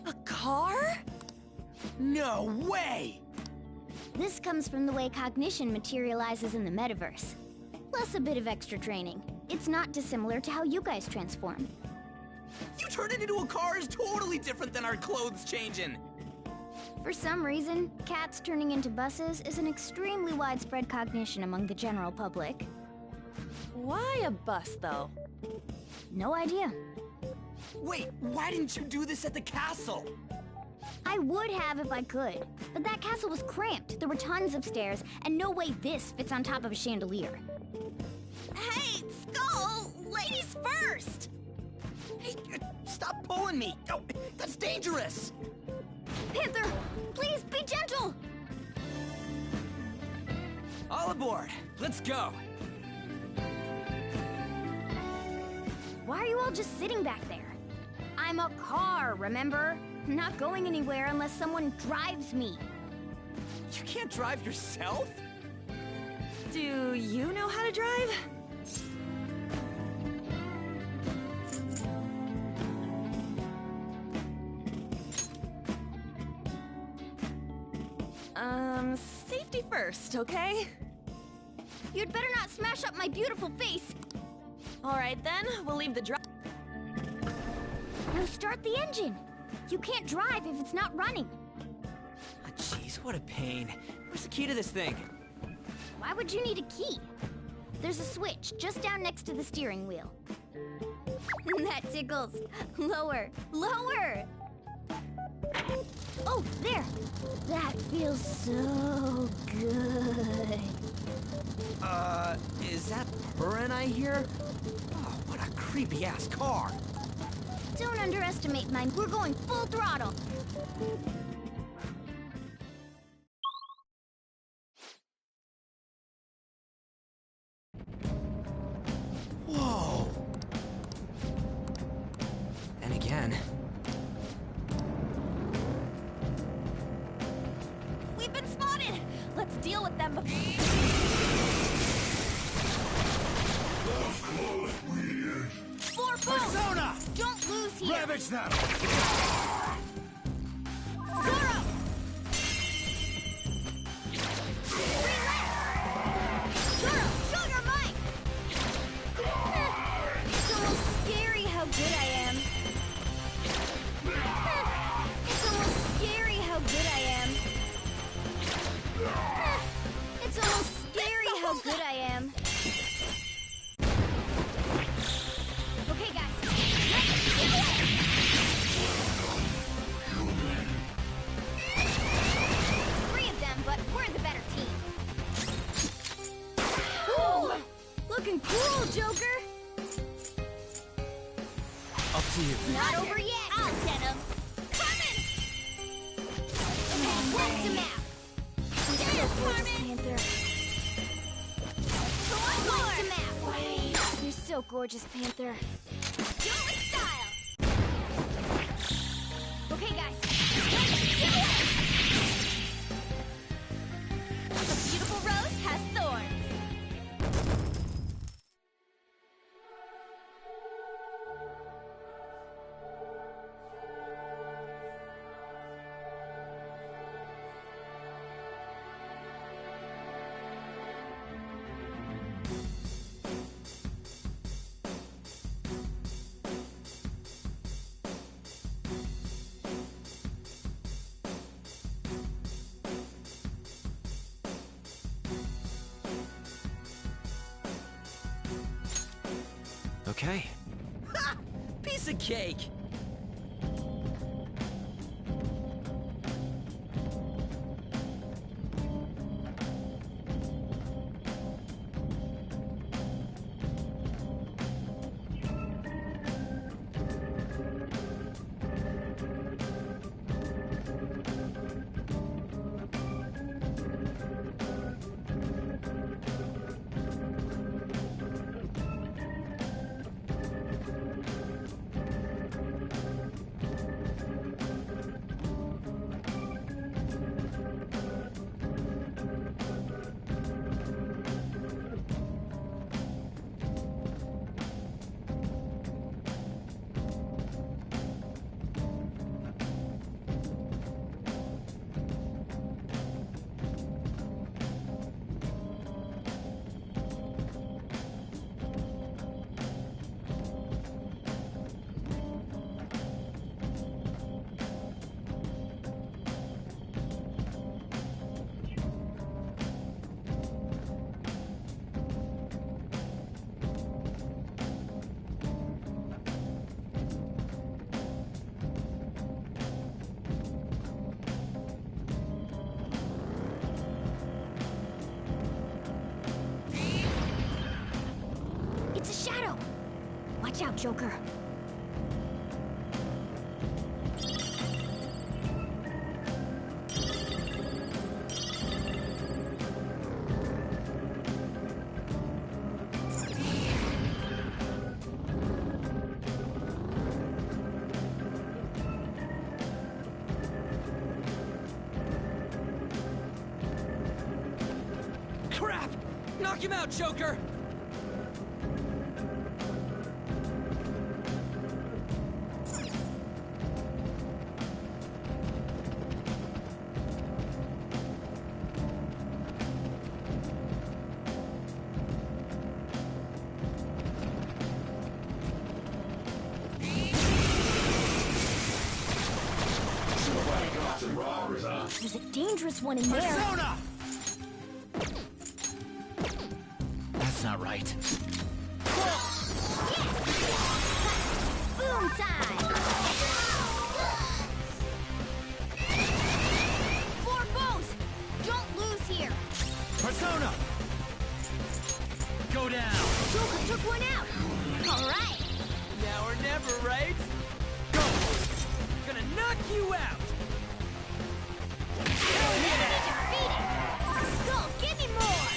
C: A car?
M: No way!
F: This comes from the way cognition materializes in the metaverse. Plus a bit of extra training. It's not dissimilar to how you guys transform.
M: You turn it into a car is totally different than our clothes changing!
F: For some reason, cats turning into buses is an extremely widespread cognition among the general public.
C: Why a bus, though?
F: No idea.
M: Wait, why didn't you do this at the castle?
F: I would have if I could, but that castle was cramped. There were tons of stairs, and no way this fits on top of a chandelier.
C: Hey, Skull! Ladies first!
M: Hey, stop pulling me! Oh, that's dangerous!
F: Panther, please be gentle!
M: All aboard! Let's go!
F: Why are you all just sitting back there? I'm a car, remember? I'm not going anywhere unless someone drives me.
M: You can't drive yourself?
C: Do you know how to drive? Safety first, okay?
F: You'd better not smash up my beautiful face.
C: All right then, we'll leave the drive.
F: Now start the engine. You can't drive if it's not running.
M: Ah, jeez, what a pain. Where's the key to this thing?
F: Why would you need a key? There's a switch just down next to the steering wheel. That tickles. Lower, lower! Oh, there! That Feels so good.
M: Is that purring I hear? Oh, what a creepy-ass car.
F: Don't underestimate mine. We're going full throttle.
M: Whoa! And again.
C: We've been spotted! Let's deal with them before...
A: For Persona!
F: Don't lose here!
A: Ravage them!
F: Zoro! Zoro, show your might! It's almost scary how good I am. It's almost scary how good I am. It's almost scary how good I am. Okay, guys. Let's do it! Three of them, but we're the better team. Ooh, looking cool, Joker.
M: Up to you.
F: Not over yet. I'll get him. Coming. Okay, what's the map? You're so gorgeous, Panther. What's the map? You're so gorgeous, Panther. Do it with style. Okay, guys. Let's do it.
C: The beautiful rose has thorns.
R: Okay.
M: Ha! Piece of cake!
F: It's a shadow. Watch out, Joker.
M: Crap! Knock him out, Joker!
F: There's a dangerous one in there.
A: Persona!
J: That's not right.
F: Boom time! 4 boom!
A: Persona! Go down!
P: Joker took one out! Alright!
A: Now or never, right? Go! Gonna knock you out!
P: Enemy defeated! Skull, give me more!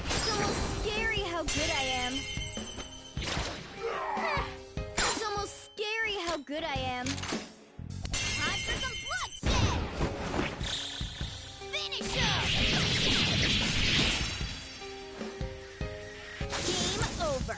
P: It's almost scary how good I am. It's almost scary how good I am. Time for some bloodshed! Finish him! Game over.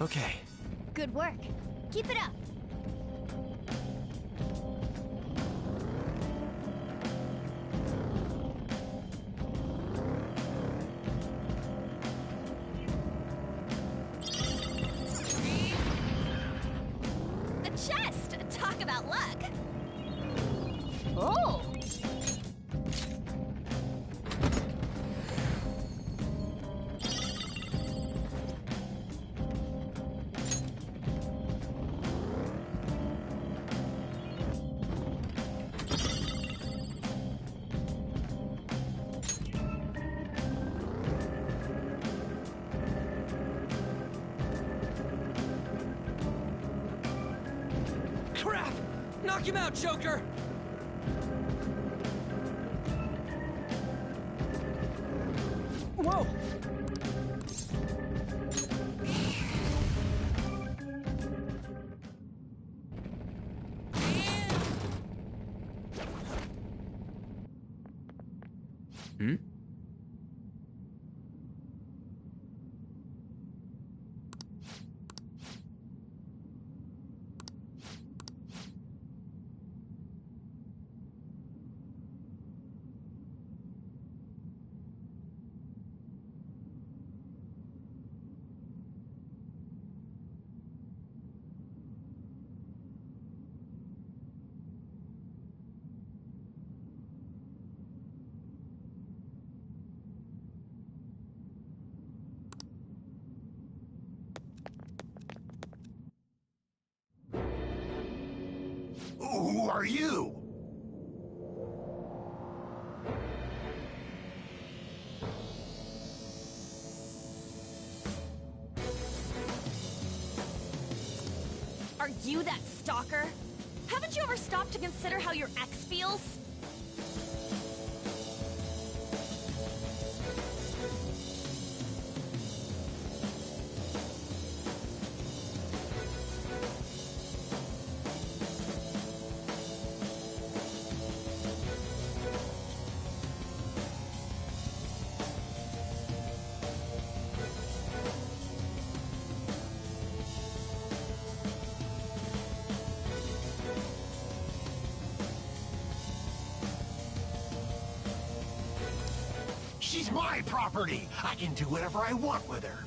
R: Okay.
P: Good work. Keep it up.
C: A chest! Talk about luck!
P: Oh!
A: Crap! Knock him out, Joker! Whoa!
V: Hmm?
I: Who are you?
C: Are you that stalker? Haven't you ever stopped to consider how your ex feels?
I: She's my property. I can do whatever I want with her.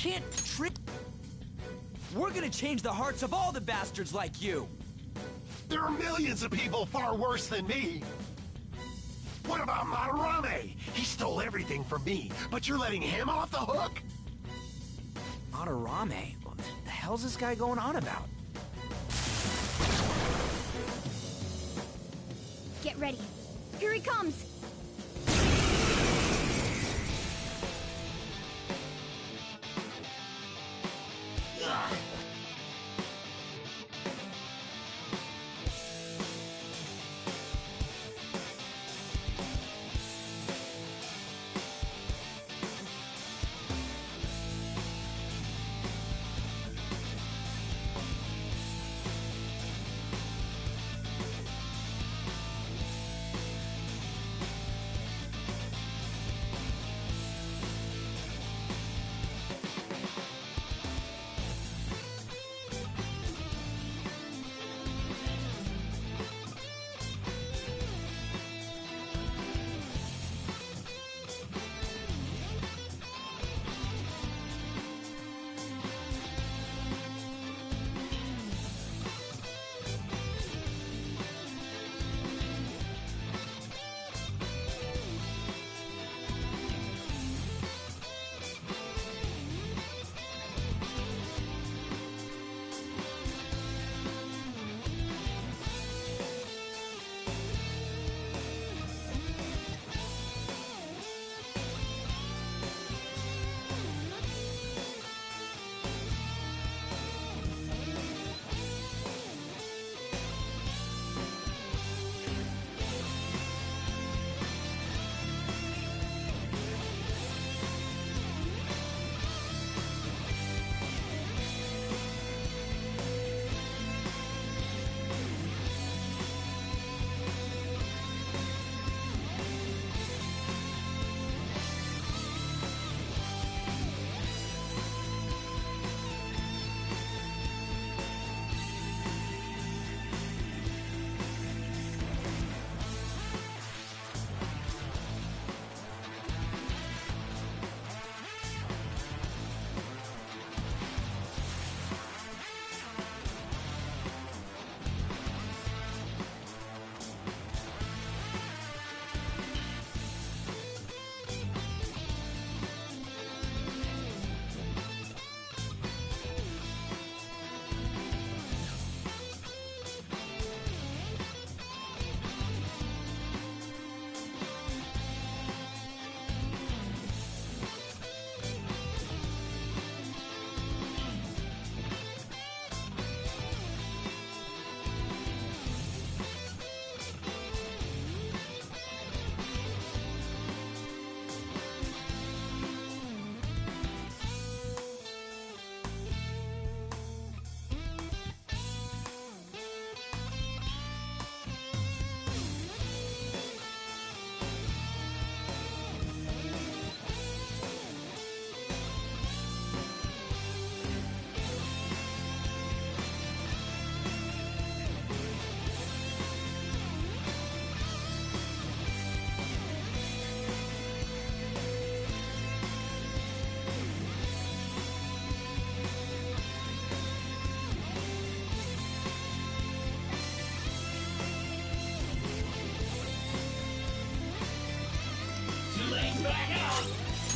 M: can't trick... We're gonna change the hearts of all the bastards like you!
I: There are millions of people far worse than me! What about Madarame? He stole everything from me, but you're letting him off the hook?
M: Madarame? What the hell's this guy going on about?
F: Get ready. Here he comes!
I: Ugh.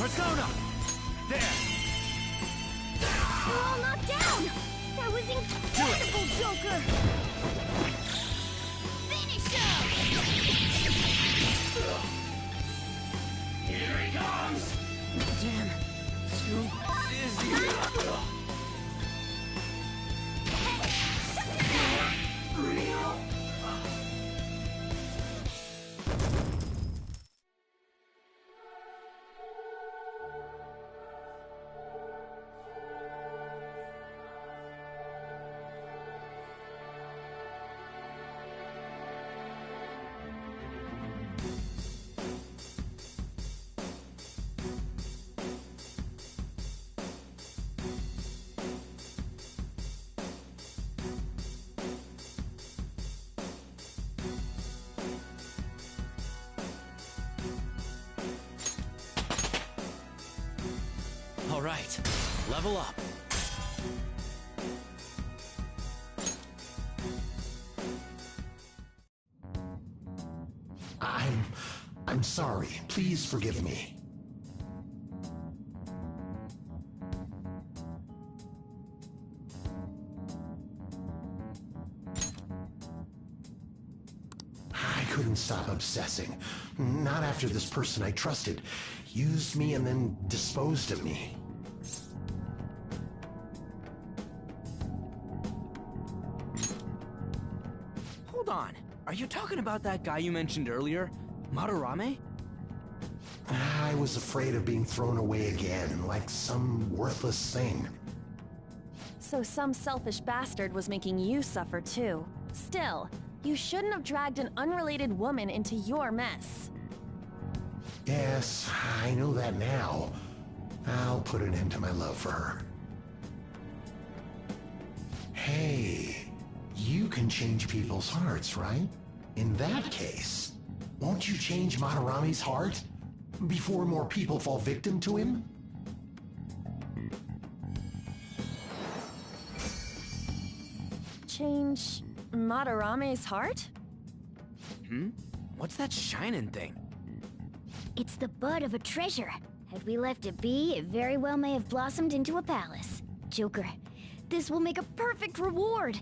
M: Persona! There!
F: We're all knocked down! That was incredible, Joker! Finish him!
I: Here he comes!
M: Damn. Too dizzy.
R: All right. Level up.
I: I'm sorry. Please forgive me. I couldn't stop obsessing. Not after this person I trusted used me and then disposed of me.
M: Hold on. Are you talking about that guy you mentioned earlier? Madarame?
I: I was afraid of being thrown away again, like some worthless thing.
C: So some selfish bastard was making you suffer too. Still, you shouldn't have dragged an unrelated woman into your mess.
I: Yes, I know that now. I'll put an end to my love for her. Hey, you can change people's hearts, right? In that case, won't you change Madarame's heart before more people fall victim to him?
C: Change Madarame's heart?
M: What's that shining thing?
F: It's the bud of a treasure. Had we left it be, it very well may have blossomed into a palace. Joker, this will make a perfect reward!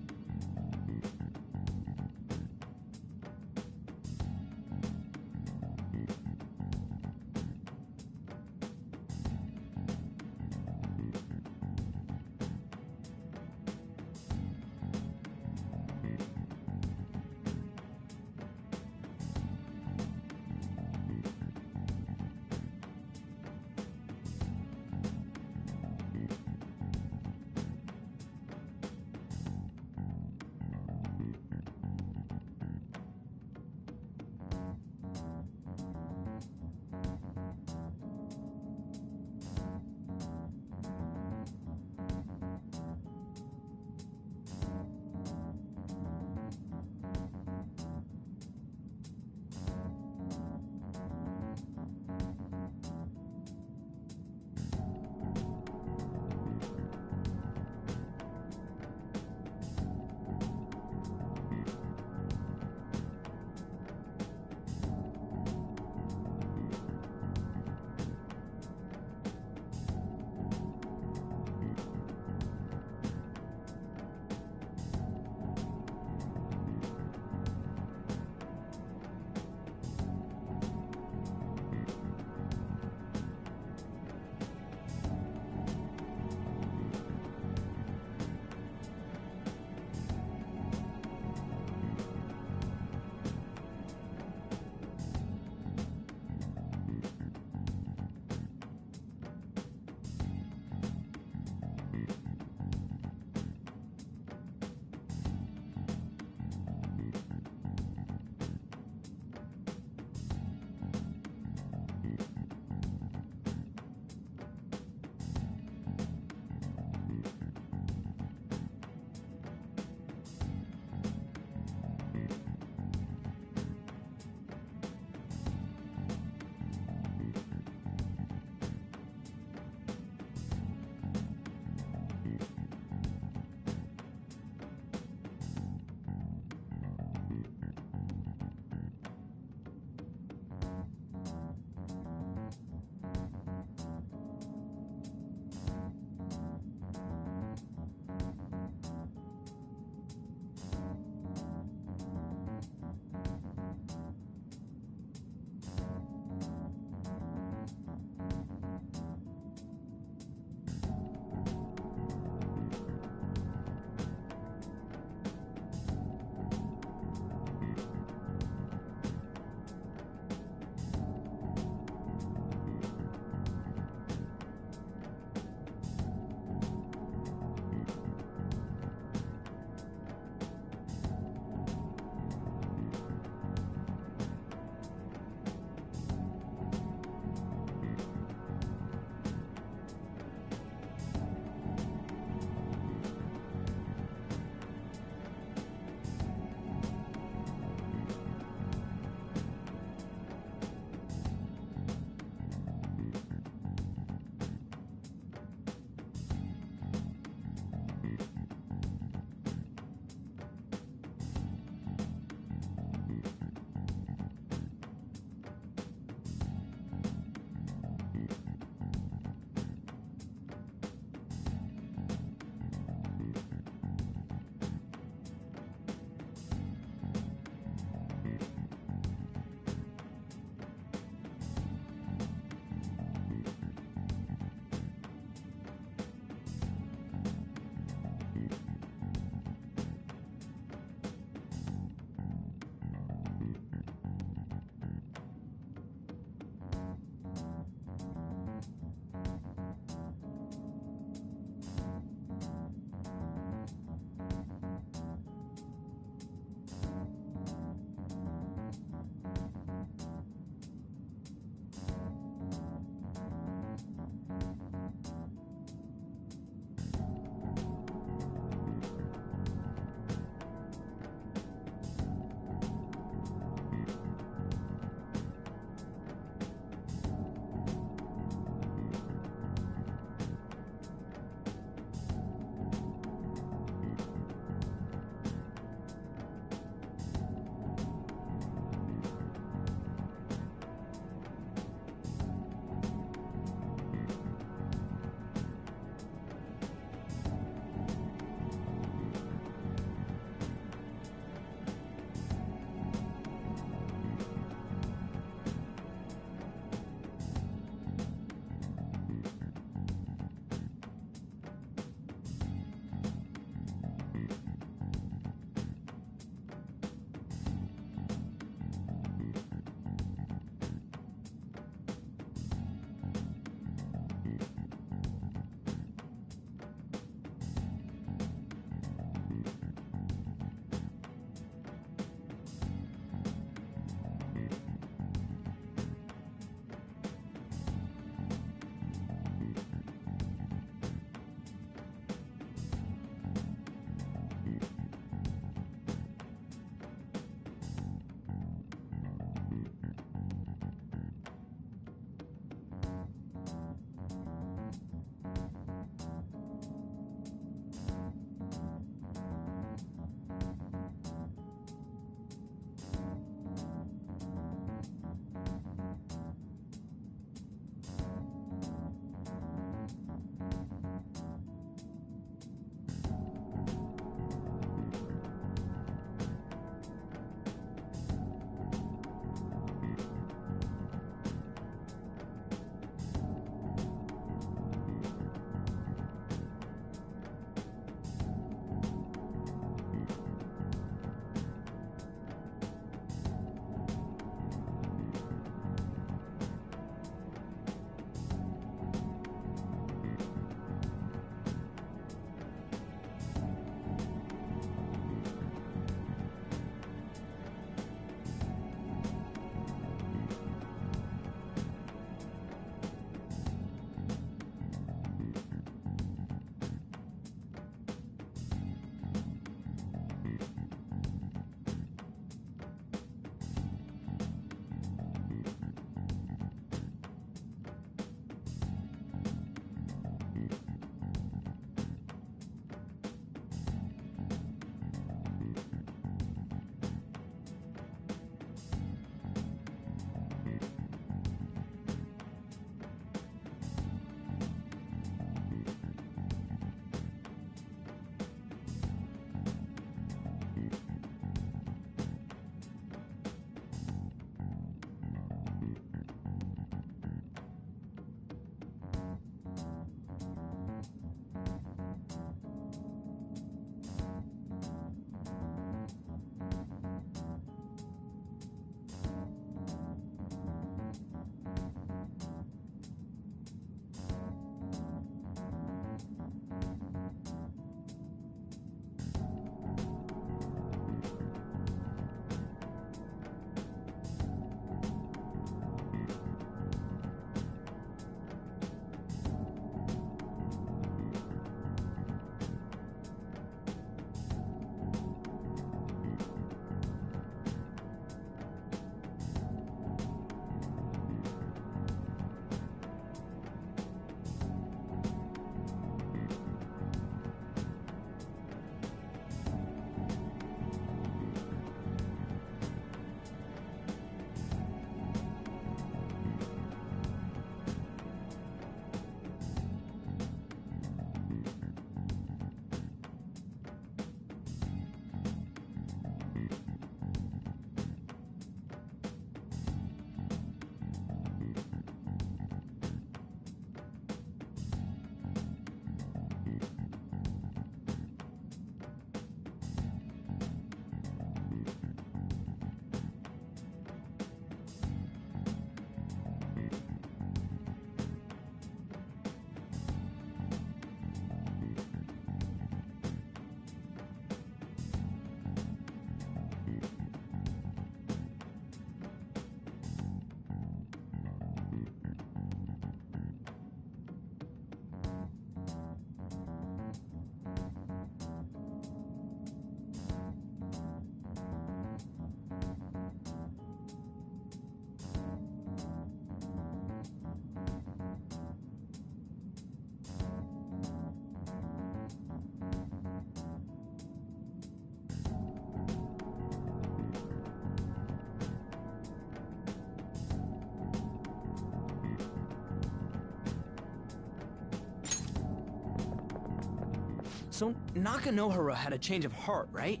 M: So Nakanohara had a change of heart, right?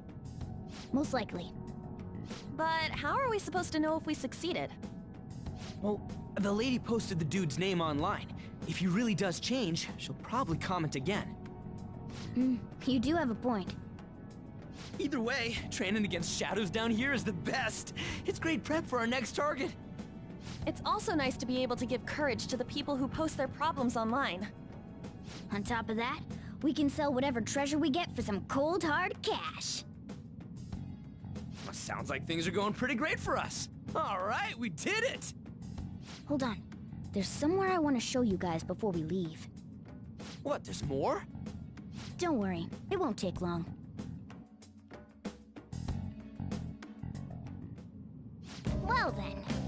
F: Most likely.
C: But how are we supposed to know if we succeeded?
M: Well, the lady posted the dude's name online. If he really does change, she'll probably comment again.
F: You do have a point.
M: Either way, training against shadows down here is the best. It's great prep for our next target.
C: It's also nice to be able to give courage to the people who post their problems online.
F: On top of that, we can sell whatever treasure we get for some cold hard cash.
M: Sounds like things are going pretty great for us. All right, we did it!
F: Hold on. There's somewhere I want to show you guys before we leave.
M: What, there's more?
F: Don't worry, it won't take long. Well then,